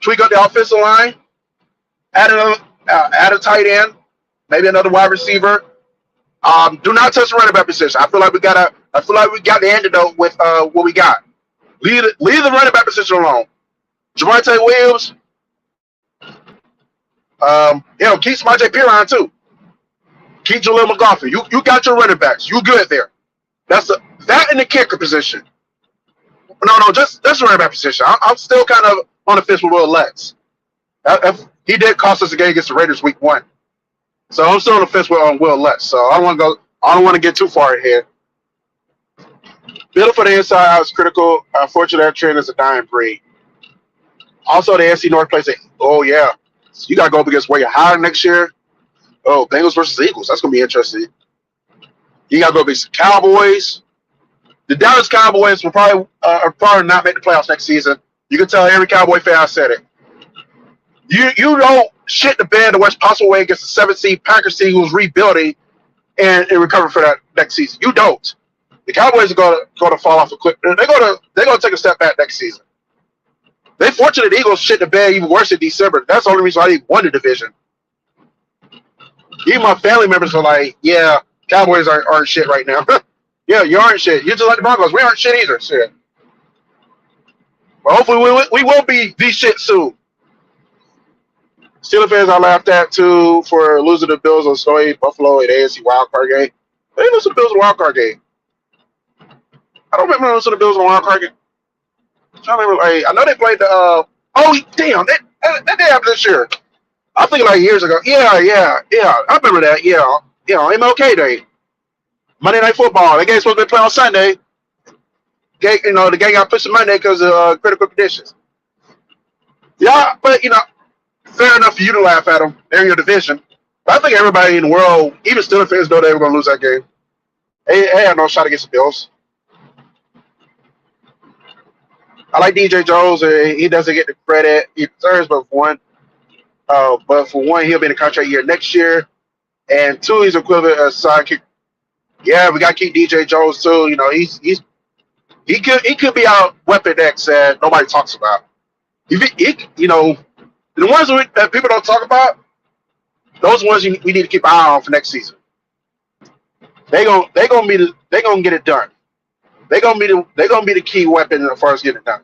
tweak up the offensive line. Add a tight end, maybe another wide receiver. Do not touch the running back position. I feel like we got the antidote with what we got. Leave the running back position alone. Javonte Williams. Keep Samaje Perine too. Keep Jaleel McLaughlin. You got your running backs. You good there. That in the kicker position. No, just the running back position. I'm still kind of on the fence with Will Lex. He did cost us a game against the Raiders week 1. So I'm still on the fence with Will Lex. So I don't want to get too far ahead. Building for the inside is critical. Unfortunately, that trend is a dying breed. Also, the NFC North plays it. Oh yeah, so you got to go up against where you're hiring next year. Oh, Bengals versus Eagles. That's gonna be interesting. You got to go against the Cowboys. The Dallas Cowboys will probably not make the playoffs next season. You can tell every Cowboy fan I said it. You don't shit the bed the worst possible way against the 7th seed Packers team who's rebuilding and recover for that next season. You don't. The Cowboys are going to fall off a cliff. They're going to take a step back next season. They fortunate the Eagles shit the bed even worse in December. That's the only reason why they won the division. Even my family members are like, yeah, Cowboys aren't shit right now. Yeah, you aren't shit. You're just like the Broncos. We aren't shit either. Shit. But hopefully we will be the shit soon. Steelers fans I laughed at too for losing the Bills on snowy Buffalo at AFC wildcard game. They lose the Bills in the wildcard game. I don't remember losing the Bills in the wildcard game. I'm trying to remember. I know they played the. Oh damn! That did happen this year. I think like years ago. Yeah. I remember that. Yeah. MLK Day. Monday Night Football. That game's supposed to be played on Sunday. The game got pushed to Monday because of critical conditions. Yeah, but fair enough for you to laugh at them. They're in your division. But I think everybody in the world, even Steelers fans, know they were going to lose that game. They had no shot against the Bills. I like DJ Jones. He doesn't get the credit he deserves, but for one, he'll be in the contract year next year, and two, he's equivalent as sidekick. Yeah, we got to keep DJ Jones too. He could be our weapon X that nobody talks about. The ones that people don't talk about, those ones we need to keep an eye on for next season. They gonna get it done. They gonna be the key weapon as far as getting it done.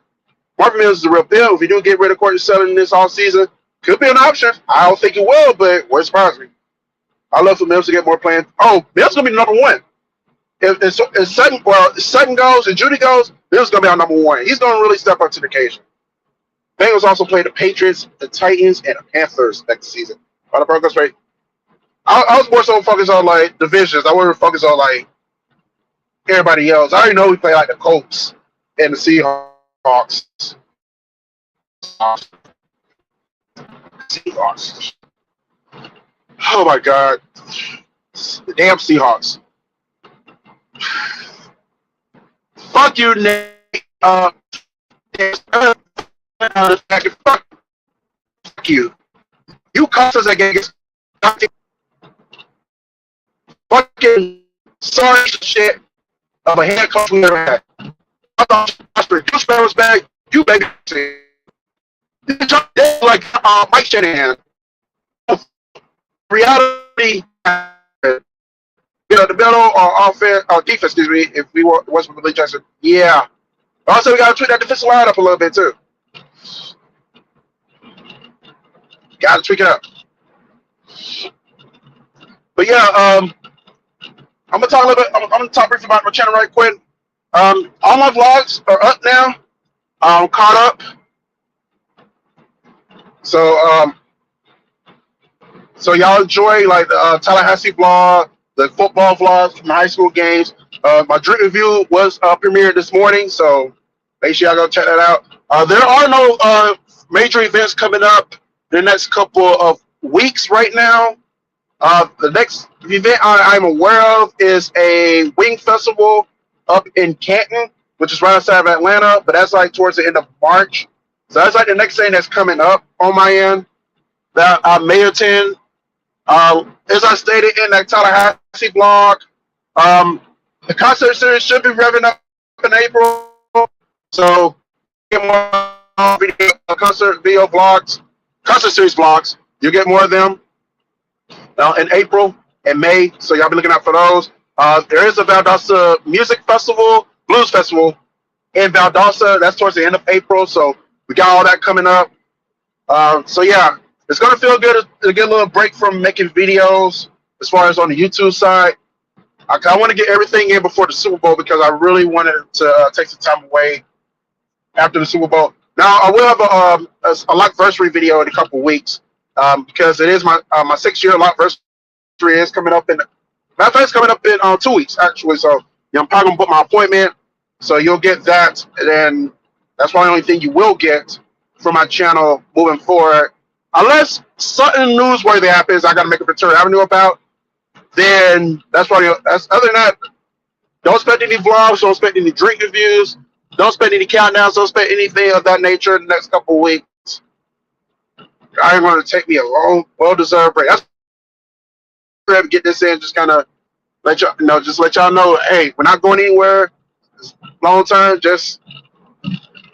Marvin Mills is the real deal. If you do get rid of Courtney Sutton this off season, could be an option. I don't think it will, but what surprise me. I love for Mills to get more playing. Oh, Mills gonna be number one. If Sutton goes and Judy goes, Mills gonna be our number one. He's gonna really step up to the occasion. Bengals also play the Patriots, the Titans, and the Panthers next season. The Broncos right. I was more so focused on like divisions. I wasn't focused on like everybody else. I already know we play like the Colts and the Seahawks. Seahawks. Oh my God. The damn Seahawks. Fuck you, Nate. Fuck you. You cost us against fucking sorry shit of a head coach we never had. I thought Goose was back. You baby. Like Mike Shanahan. Reality, the middle or offense or defense, excuse me, if we was with Lee Jackson. Yeah. Also, we got to tweak that defensive line up a little bit too. Got to tweak it up. But yeah, I'm gonna talk a little bit. I'm gonna talk briefly about my channel right quick. All my vlogs are up now. I'm caught up. So y'all enjoy like the Tallahassee vlog, the football vlogs from high school games. My drink review was premiered this morning, so make sure y'all go check that out. There are no major events coming up the next couple of weeks right now. The next event I'm aware of is a wing festival up in Canton, which is right outside of Atlanta, but that's like towards the end of March. So that's like the next thing that's coming up on my end that I may attend. As I stated in that Tallahassee blog, the concert series should be revving up in April. So get more video, concert video vlogs, concert series vlogs. You'll get more of them in April and May. So y'all be looking out for those. There is a Valdosta Music Festival, Blues Festival in Valdosta. That's towards the end of April. So we got all that coming up. So yeah, it's gonna feel good to get a little break from making videos as far as on the YouTube side. I want to get everything in before the Super Bowl because I really wanted to take some time away after the Super Bowl. Now I will have a Lockversary video in a couple of weeks because it is my 6-year Lockversary is coming up in. Matter of fact, it's coming up in 2 weeks actually. So I'm probably gonna book my appointment. So you'll get that, and then that's probably the only thing you will get from my channel moving forward. Unless something newsworthy happens, I got to make a Ventura Avenue about. Then that's probably that's. Other than that, don't expect any vlogs. Don't expect any drink reviews. Don't expect any countdowns. Don't expect anything of that nature in the next couple of weeks. I'm going to take me a long, well-deserved break. That's why get this in. Just kind of let y'all know. Just let y'all know. Hey, we're not going anywhere. It's long term. Just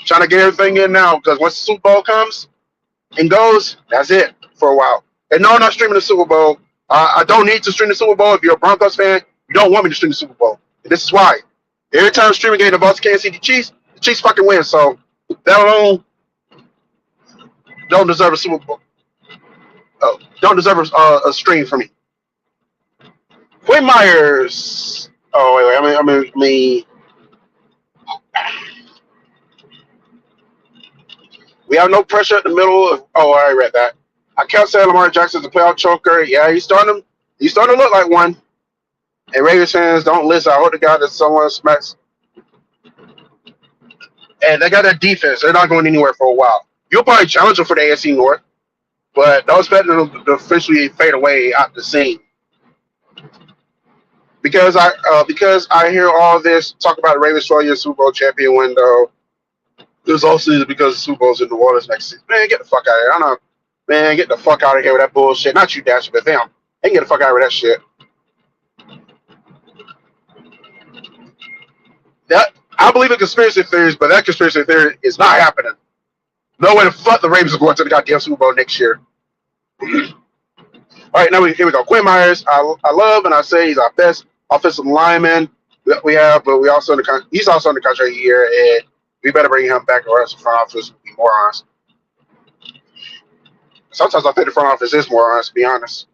trying to get everything in now because once the Super Bowl comes and goes, that's it for a while. And no, I'm not streaming the Super Bowl. I don't need to stream the Super Bowl. If you're a Broncos fan, you don't want me to stream the Super Bowl. And this is why. Every time I'm streaming a game involves Kansas City Chiefs, the Chiefs fucking win. So that alone don't deserve a Super Bowl. Oh, don't deserve a stream for me. Quinn Myers. Oh wait. I mean. We have no pressure at the middle of. Oh, I already read that. I kept saying Lamar Jackson's a playoff choker. Yeah, he's starting to look like one. And Raiders fans, don't listen. I hope to God that someone smacks. And they got that defense. They're not going anywhere for a while. You'll probably challenge them for the AFC North, but don't expect them to officially fade away out the scene. Because I hear all this talk about the Ravens showing your Super Bowl champion window. This also is because the Super Bowl's in New Orleans next season. Man, get the fuck out of here. I know. Man, get the fuck out of here with that bullshit. Not you, Dash, but them. They can get the fuck out of that shit. That I believe in conspiracy theories, but that conspiracy theory is not happening. No way the fuck the Ravens are going to the goddamn Super Bowl next year. All right, here we go. Quinn Myers, I love and I say he's our best offensive lineman that we have, but he's also in the contract year, and we better bring him back or else the front office will be morons. Sometimes I think the front office is morons, to be honest.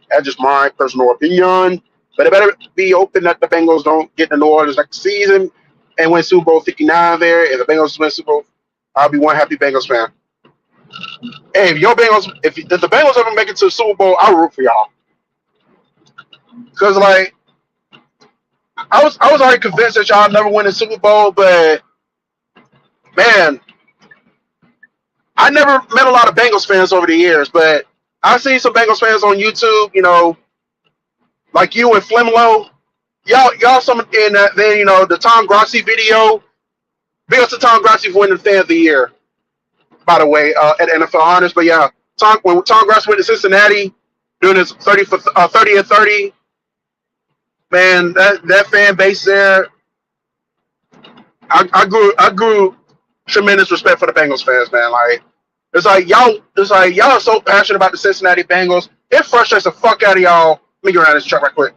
That's just my personal opinion. But it better be open that the Bengals don't get to New Orleans next season and win Super Bowl 59 there. If the Bengals win Super Bowl, I'll be one happy Bengals fan. Hey, if the Bengals ever make it to the Super Bowl, I'll root for y'all. Because like I was already convinced that y'all never win a Super Bowl, but man, I never met a lot of Bengals fans over the years, but I've seen some Bengals fans on YouTube, like you and Flemlo. Y'all some in that then, the Tom Grossi video. Big up to Tom Grossi for winning the Fan of the Year, by the way, at NFL Honors. But yeah, when Tom Grossi went to Cincinnati doing his 30 and 30, man, that fan base there, I grew tremendous respect for the Bengals fans, man. Like it's like y'all are so passionate about the Cincinnati Bengals. It frustrates the fuck out of y'all. Let me get around this truck right quick.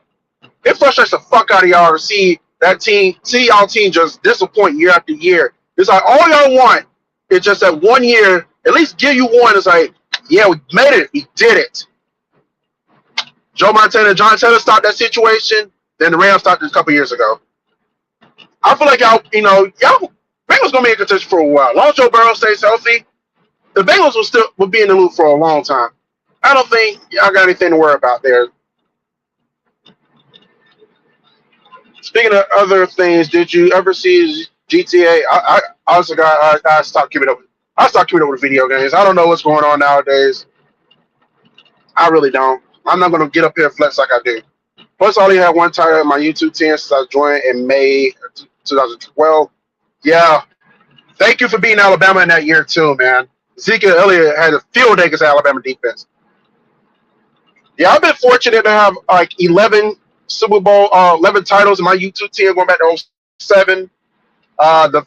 It frustrates the fuck out of y'all to see y'all team just disappoint year after year. It's like all y'all want is just that 1 year, at least give you one. It's like, yeah, we made it. We did it. Joe Montana and John Taylor stopped that situation. Then the Rams stopped it a couple years ago. I feel like y'all Bengals gonna be in contention for a while. As long as Joe Burrow stays healthy, the Bengals will be in the loop for a long time. I don't think y'all got anything to worry about there. Speaking of other things, did you ever see GTA? I honestly I stopped keeping up. I stopped keeping up with video games. I don't know what's going on nowadays. I really don't. I'm not gonna get up here and flex like I do. Plus, I only had one title in my YouTube team since I joined in May 2012. Yeah, thank you for beating Alabama in that year too, man. Ezekiel Elliott had a field day against Alabama defense. Yeah, I've been fortunate to have like 11 Super Bowl, 11 titles in my YouTube team going back to 07. The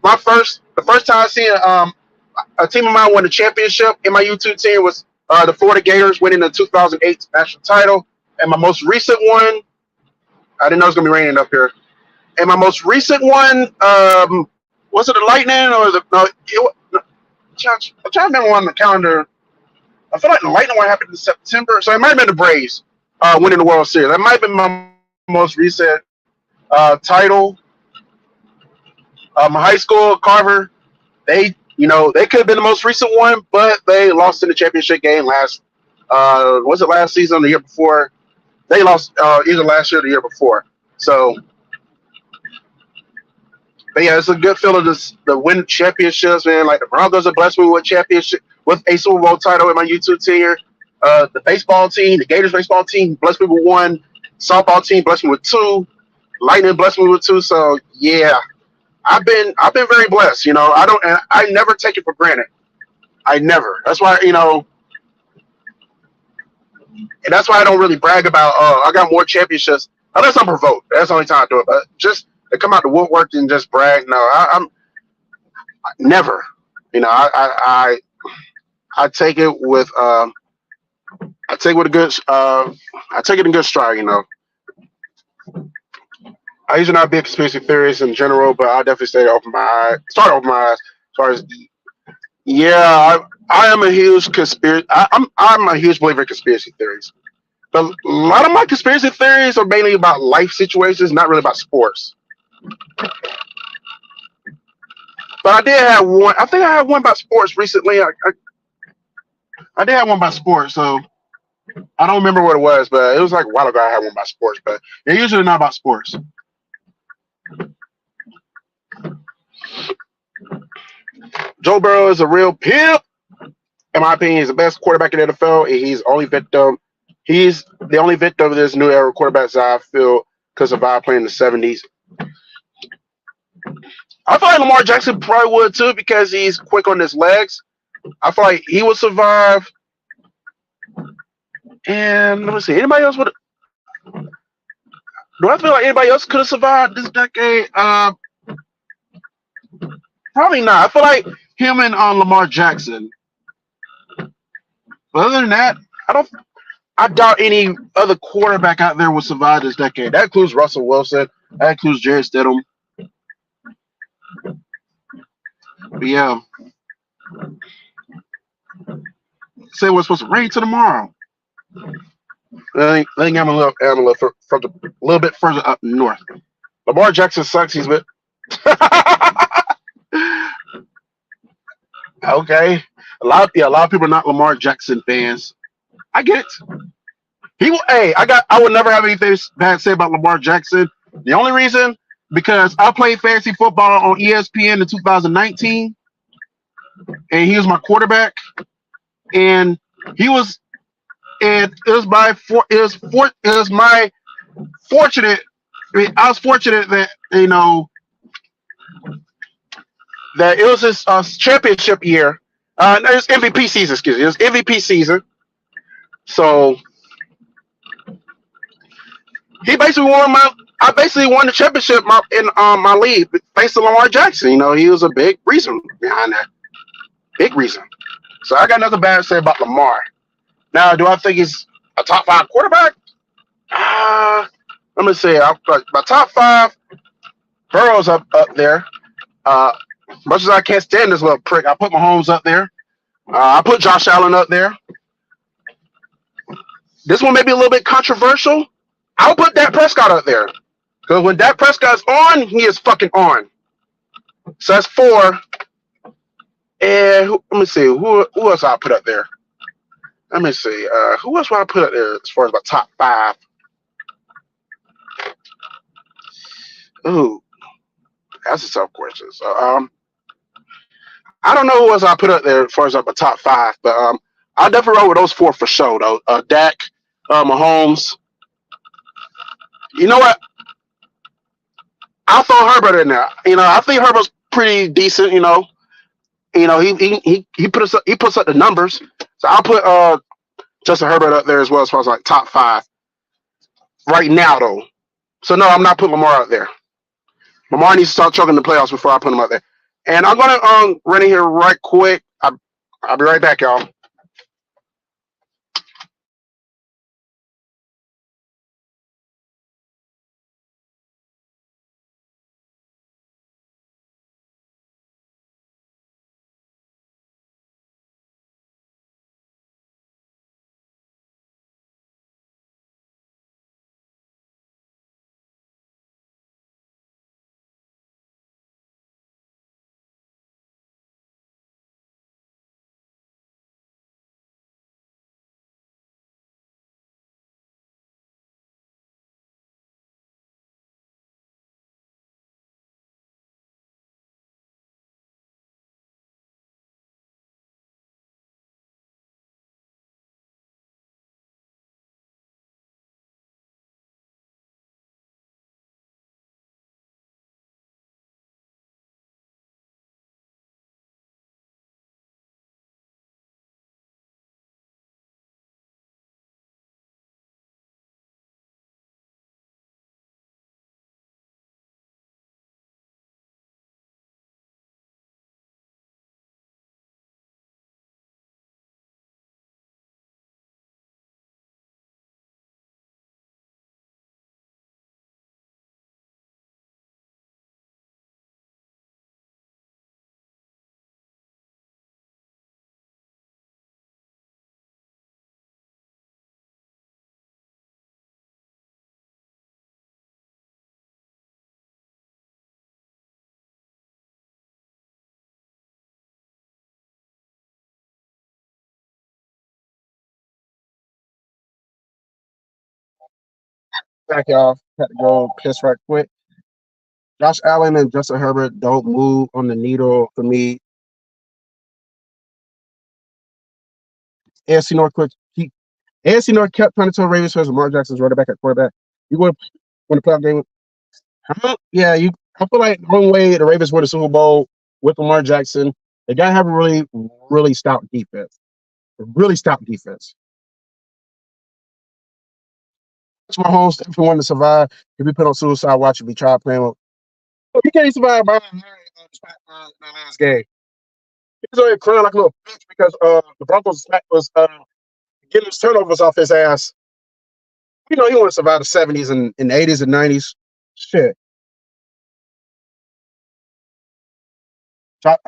first time I seen a team of mine win a championship in my YouTube team was the Florida Gators winning the 2008 national title. And my most recent one, I didn't know it was gonna be raining up here. And my most recent one, was it the Lightning or the? No, I'm trying to remember on the calendar. I feel like the Lightning one happened in September, so it might have been the Braves winning the World Series. That might have been my most recent title. My high school, Carver, they could have been the most recent one, but they lost in the championship game was it last season or the year before? They lost either last year or the year before. So, but yeah, it's a good feeling to win championships, man. Like the Broncos are blessed me with championship with a Super Bowl title in my YouTube tier. The baseball team, the Gators baseball team, blessed me with one. Softball team blessed me with two. Lightning blessed me with two. So yeah, I've been very blessed. I never take it for granted. I never. That's why and that's why I don't really brag about. I got more championships unless I'm provoked. That's the only time I do it. But just to come out the woodwork and just brag, no, I'm never. I take it with I take it with a good I take it in good stride. I usually not be a conspiracy theorist in general, but I definitely start to open my eyes as far as yeah, I am a huge conspiracy. I'm a huge believer in conspiracy theories. But a lot of my conspiracy theories are mainly about life situations, not really about sports. But I did have one. I think I had one about sports recently. I did have one about sports, so I don't remember what it was, but it was like a while ago. I had one about sports, but they're usually not about sports. Joe Burrow is a real pimp. In my opinion, he's the best quarterback in the NFL, and he's only victim. He's the only victim of this new era quarterbacks that I feel could survive playing in the '70s. I feel like Lamar Jackson probably would too because he's quick on his legs. I feel like he would survive. And let me see, anybody else would? Do I feel like anybody else could have survived this decade? Probably not. I feel like him and Lamar Jackson. But other than that, I don't. I doubt any other quarterback out there will survive this decade. That includes Russell Wilson. That includes Jared Stidham. But yeah, say what's supposed to rain to tomorrow. I think I'm a little, from a little bit further up north. Lamar Jackson sucks. He's been okay. A lot of people are not Lamar Jackson fans. I get it. I would never have anything bad to say about Lamar Jackson. The only reason because I played fantasy football on ESPN in 2019, and he was my quarterback, and he was, and it was my fortunate. I was fortunate that that it was his championship year. No, it was MVP season. Excuse me, it was MVP season. So he basically won my. I basically won the championship in my league thanks to Lamar Jackson. He was a big reason behind that. Big reason. So I got nothing bad to say about Lamar. Now, do I think he's a top five quarterback? Let me see. My top five, Burrow's up there. Uh, much as I can't stand this little prick, I put Mahomes up there. I put Josh Allen up there. This one may be a little bit controversial. I'll put Dak Prescott up there. Because when Dak Prescott's on, he is fucking on. So that's four. And let me see. Who else I put up there? Let me see. Who else would I put up there as far as my top five? Ooh, that's a tough question. So, I don't know who else I put up there as far as my top five, but I'll definitely roll with those four for sure, though. Dak, Mahomes. You know what? I'll throw Herbert in there. I think Herbert's pretty decent. He puts up the numbers. So I'll put Justin Herbert up there as well as far as like top five right now, though. So no, I'm not putting Lamar out there. Lamar needs to start choking the playoffs before I put him out there. And I'm gonna run in here right quick. I'll be right back, y'all. Back, y'all. Had to go piss right quick. Josh Allen and Justin Herbert don't move on the needle for me AFC North AFC North kept trying to tell Ravens fans Lamar Jackson's running back at quarterback. You want to win the playoff game? Yeah, you. I feel like the wrong way the Ravens won the Super Bowl with Lamar Jackson. They gotta have a really stout defense. A really stout defense. That's my home. If you want to survive, if you put on suicide watch, if you try playing with, you can't survive by the last game. He's only crying like a little bitch because the Broncos was getting his turnovers off his ass. You know, he want to survive the 70s and 80s and 90s. Shit.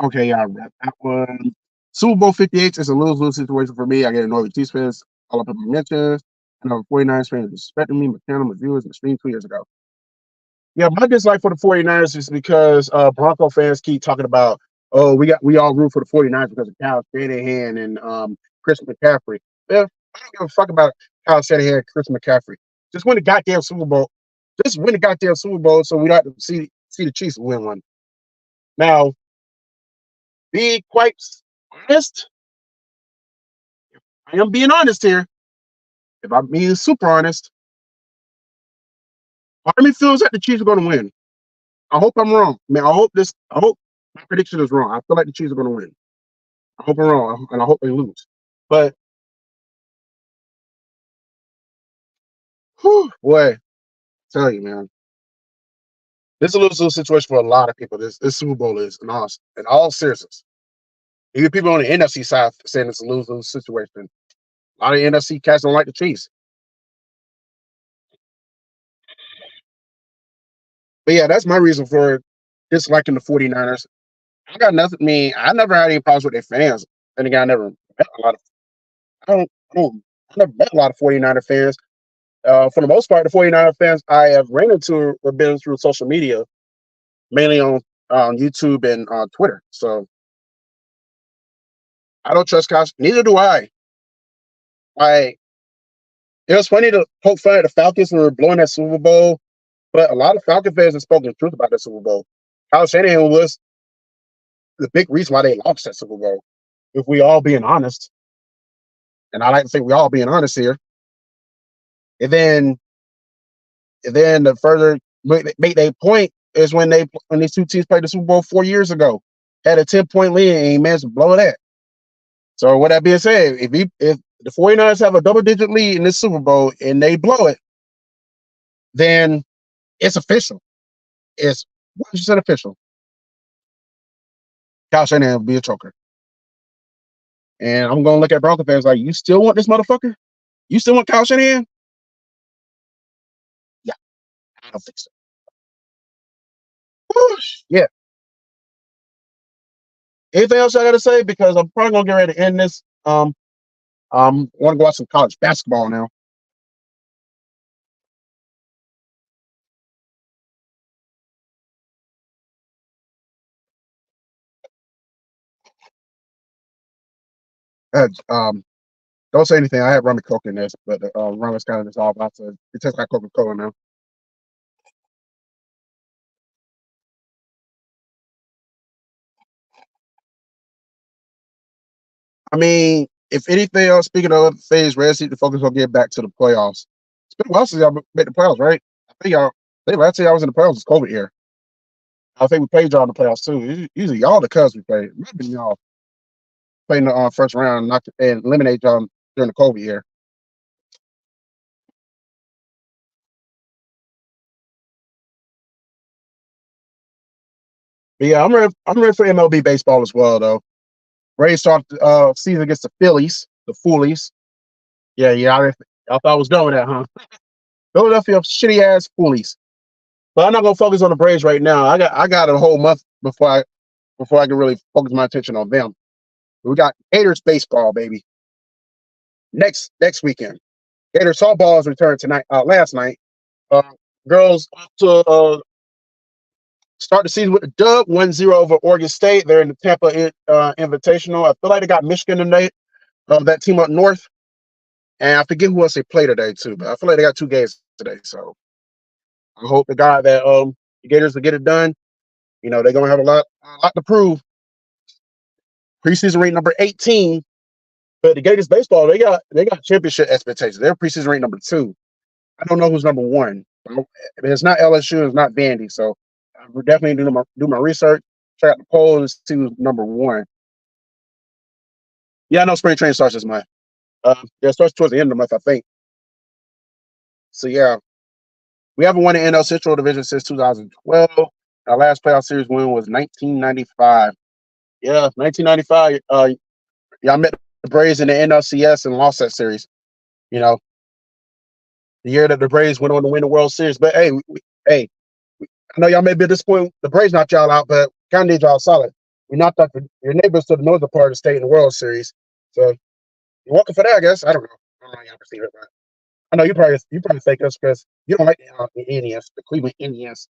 Okay, yeah, I read that one. Super Bowl 58 is a lose-lose situation for me. I get annoyed with Chiefs fans all up in my mentions. I know 49ers fans disrespecting me, my channel, my viewers, my stream 2 years ago. Yeah, my dislike for the 49ers is because Bronco fans keep talking about, oh, we all root for the 49ers because of Kyle Shanahan and Chris McCaffrey. Yeah, I don't give a fuck about Kyle Shanahan and Chris McCaffrey. Just win the goddamn Super Bowl. Just win the goddamn Super Bowl so we don't have to see the Chiefs win one. Now, be quite honest. I am being honest here. If I'm being super honest, part of me feels like the Chiefs are going to win. I hope I'm wrong. I hope my prediction is wrong. I feel like the Chiefs are going to win. I hope I'm wrong, and I hope they lose. But, boy, I tell you, man, this is a lose-lose situation for a lot of people. This Super Bowl is, in all seriousness. Even people on the NFC side saying it's a lose-lose situation. A lot of NFC cats don't like the Chiefs. But yeah, that's my reason for disliking the 49ers. I got nothing. I never had any problems with their fans. And again, I never met a lot of. I never met a lot of 49er fans. For the most part, the 49er fans I have ran into have been through social media, mainly on YouTube and Twitter. So I don't trust cops. Neither do I. It was funny to poke fun at the Falcons when we were blowing that Super Bowl, but a lot of Falcon fans have spoken the truth about that Super Bowl. Kyle Shanahan was the big reason why they lost that Super Bowl. If we all being honest, and I like to think we all being honest here, and then the further make their point is when these two teams played the Super Bowl 4 years ago, had a 10-point lead and he managed to blow that. So with that being said, if the 49ers have a double-digit lead in this Super Bowl and they blow it, then it's official. It's 100% official. Kyle Shanahan will be a choker. And I'm going to look at Bronco fans like, you still want this motherfucker? You still want Kyle Shanahan? Yeah, I don't think so. Yeah. Anything else I got to say? Because I'm probably going to get ready to end this. Want to go watch some college basketball now. Don't say anything. I had rum and coke in this, but rum is kind of dissolved out, so it tastes like Coca-Cola now. I mean, if anything else, speaking of phase, Red Sea, the focus will get back to the playoffs. It's been a while since y'all made the playoffs, right? I think last time y'all was in the playoffs was COVID year. I think we played y'all in the playoffs too. Usually y'all the Cubs we played. Might have been y'all playing the first round, and eliminate y'all during the COVID year. But yeah, I'm ready for MLB baseball as well, though. Ready to start the season against the Phillies, the Foolies. Yeah, I thought I was done with that, huh? Philadelphia shitty ass Foolies. But I'm not gonna focus on the Braves right now. I got a whole month before I can really focus my attention on them. We got Gators baseball, baby. Next weekend. Gators softball is returned tonight. Last night. Girls to start the season with a dub, 1-0 over Oregon State. They're in the Tampa Invitational. I feel like they got Michigan tonight. That team up north. And I forget who else they play today too, but I feel like they got 2 games today. So I hope the God that the Gators will get it done. You know, they're gonna have a lot to prove. Preseason rate number 18. But the Gators baseball, they got championship expectations. They're preseason ranked number 2. I don't know who's number 1. It's not LSU. It's not Vandy. So I would definitely do my research, check out the polls, and see who's number 1. Yeah, I know spring training starts this month. Yeah, it starts towards the end of the month, I think. So yeah, we haven't won the NL Central Division since 2012. Our last playoff series win was 1995. Yeah, 1995. Y'all met the Braves in the NLCS and lost that series. You know, the year that the Braves went on to win the World Series. But hey, hey, I know y'all may be disappointed the Braves knocked y'all out, but kind of did y'all solid. We knocked out your neighbors to the northern part of the state in the World Series. So you're welcome for that, I guess. I don't know. I don't know how y'all perceive it, but I know you probably fake us because you don't like the Indians, the Cleveland Indians.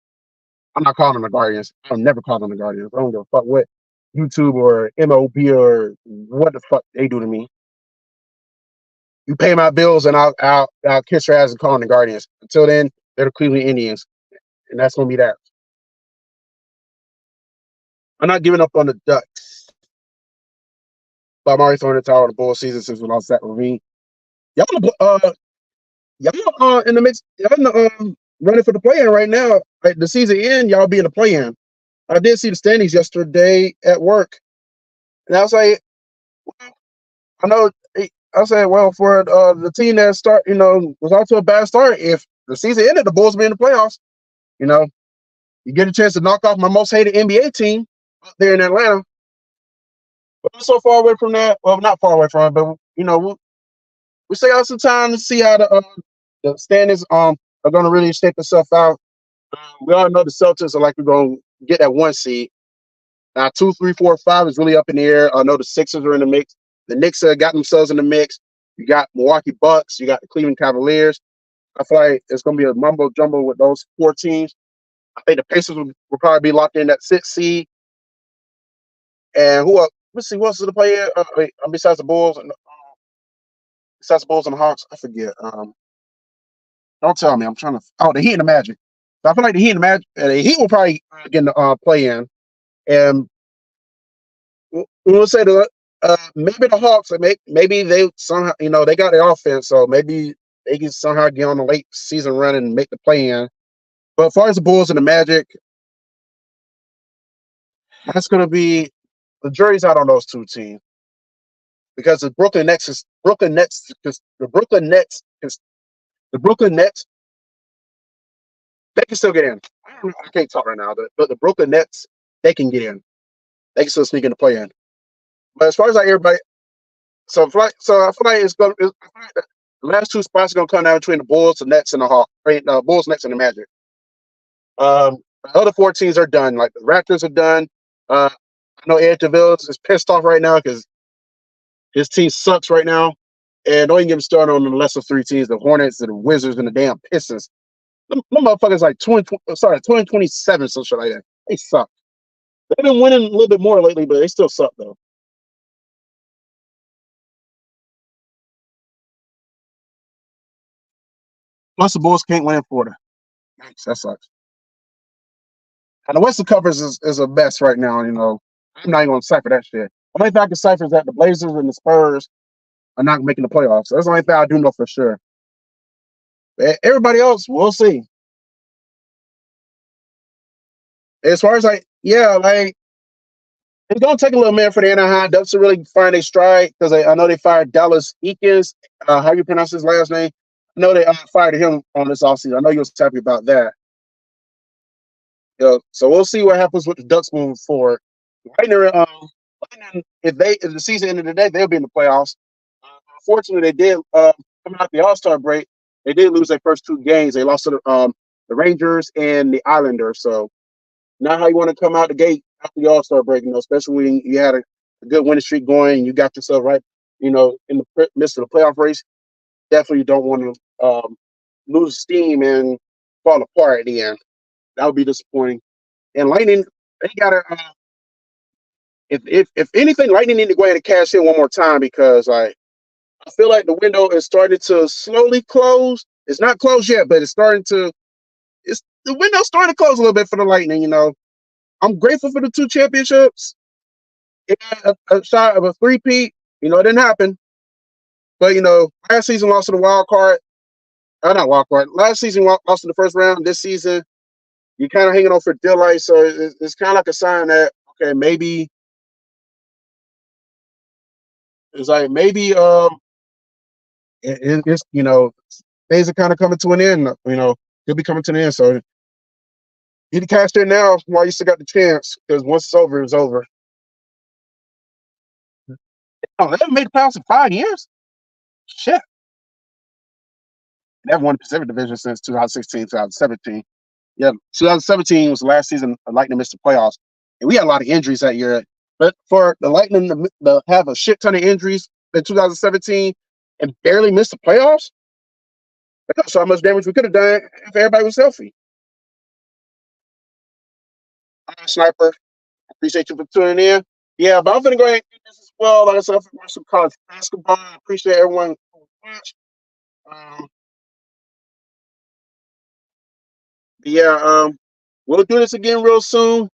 I'm not calling them the Guardians. I'll never call them the Guardians. I don't give a fuck what YouTube or MLB or what the fuck they do to me. You pay my bills and I'll kiss your ass and call them the Guardians. Until then, they're the Cleveland Indians, and that's gonna be that. I'm not giving up on the Ducks, but I'm already throwing the towel on the bull season since we lost that with me. Y'all, y'all in the mix. Y'all in the running for the play-in right now. Like the season end, y'all be in the play-in. I did see the standings yesterday at work, and I was like, I know. I said, well, for the team that was off to a bad start. If the season ended, the Bulls be in the playoffs. You know, you get a chance to knock off my most hated NBA team out there in Atlanta. But we're so far away from that. Well, not far away from it, but we still got some time to see how the standings are going to really shape itself out. We all know the Celtics are likely going to get that 1 seed. Now, 2, 3, 4, 5 is really up in the air. I know the Sixers are in the mix. The Knicks got themselves in the mix. You got Milwaukee Bucks. You got the Cleveland Cavaliers. I feel like it's going to be a mumbo jumbo with those 4 teams. I think the Pacers will probably be locked in that 6th seed. And who else? Let's see, who else is the player? Besides the Bulls and the Hawks, I forget. Don't tell me. I'm trying to. Oh, the Heat and the Magic. So I feel like the Heat and the Magic. The Heat will probably get in the play in, and we'll say maybe the Hawks. Maybe they somehow they got their offense, so maybe they can somehow get on the late season run and make the play in. But as far as the Bulls and the Magic, that's going to be the jury's out on those 2 teams because the Brooklyn Nets, they can still get in. I can't talk right now, but the Brooklyn Nets, they can get in. They can still sneak in the play in. But as far as like everybody, so I feel like the last 2 spots are gonna come down between the Bulls, the Nets, and the Hawks. Right? Bulls, Nets, and the Magic. The other 4 teams are done. Like the Raptors are done. I know Ed DeVille is pissed off right now because his team sucks right now. And don't even get him started on the lesser 3 teams: the Hornets, the Wizards, and the damn Pistons. Them motherfuckers like 2027, some shit like that. They suck. They've been winning a little bit more lately, but they still suck though. Plus the Bulls can't win in Florida. Yikes, that sucks. And the Western Conference is a mess right now. I'm not even gonna cipher that shit. The only thing I can cipher is that the Blazers and the Spurs are not making the playoffs. That's the only thing I do know for sure. Everybody else, we'll see. As far as it's gonna take a little minute for the Anaheim Ducks to really find a stride because I know they fired Dallas Eakins. How you pronounce his last name? I know they fired him on this offseason. I know you was happy about that. So we'll see what happens with the Ducks moving forward. Lightning, if the season ended today, they'll be in the playoffs. Unfortunately, they did coming out the All-Star break. They did lose their first 2 games. They lost to the Rangers and the Islanders. So not how you want to come out the gate after the All-Star break, especially when you had a good winning streak going and you got yourself right, in the midst of the playoff race. Definitely don't want to lose steam and fall apart at the end. That would be disappointing. And Lightning, they got to, if anything, Lightning need to go ahead and cash in one more time because I feel like the window is starting to slowly close. It's not closed yet, but the window's starting to close a little bit for the Lightning. I'm grateful for the 2 championships. A shot of a 3-peat. It didn't happen. But last season lost to the wild card. Not wild card. Last season lost in the first round. This season you're kind of hanging on for dear life. So it's kind of like a sign that okay, maybe it's like maybe it's things are kind of coming to an end. He'll be coming to an end. So you need to cash in now while you still got the chance, because once it's over, it's over. Oh, they haven't made the playoffs in 5 years. Shit, they haven't won the Pacific Division since 2016, 2017. Yeah, 2017 was the last season the Lightning missed the playoffs, and we had a lot of injuries that year. But for the Lightning to have a shit ton of injuries in 2017 and barely miss the playoffs, that's how much damage we could have done if everybody was healthy. Sniper, appreciate you for tuning in. Yeah, but I'm gonna go ahead and do this as well. Like I said, I'm gonna watch some college basketball. I appreciate everyone who watched. Um, yeah, we'll do this again real soon.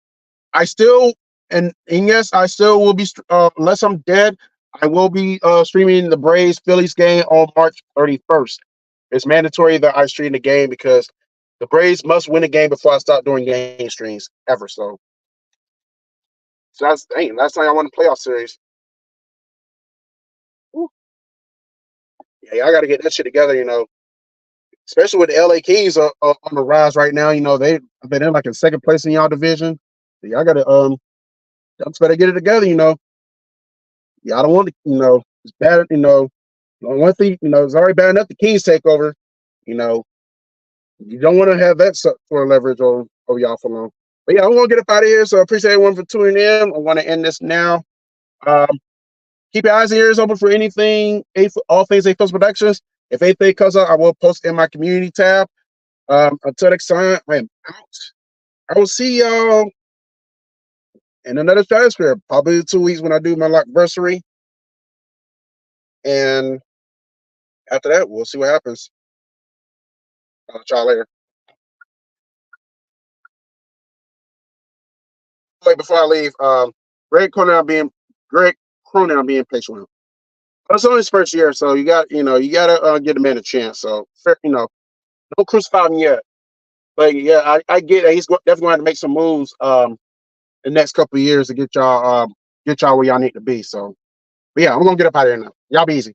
I still and yes, I still will be unless I'm dead. I will be streaming the Braves Phillies game on March 31st. It's mandatory that I stream the game because the Braves must win the game before I start doing game streams ever. So that's last time I won the playoff series. Woo. Yeah, I got to get that shit together. Especially with the LA Kings on the rise right now. They're like in second place in y'all division. Yeah, I got to I just better get it together. Yeah, I don't want to. It's bad. One thing, it's already bad enough the Kings take over. You know, you don't want to have that sort of leverage over y'all for long. But yeah, I'm gonna get up out of here. So I appreciate everyone for tuning in. I want to end this now. Um, keep your eyes and ears open for anything, all things A-Fizzle Productions. If anything comes up, I will post in my community tab. Until next time, I am out. I will see y'all in another transcript, probably in 2 weeks when I do my anniversary. And after that, we'll see what happens. I'll y'all later. Wait, before I leave, Greg Cronin being patient. It's only his first year, so you gotta give the man a chance. So don't crucify him yet. But yeah, I get that he's definitely going to make some moves the next couple of years to get y'all where y'all need to be. So, but yeah, I'm gonna get up out of here now. Y'all be easy.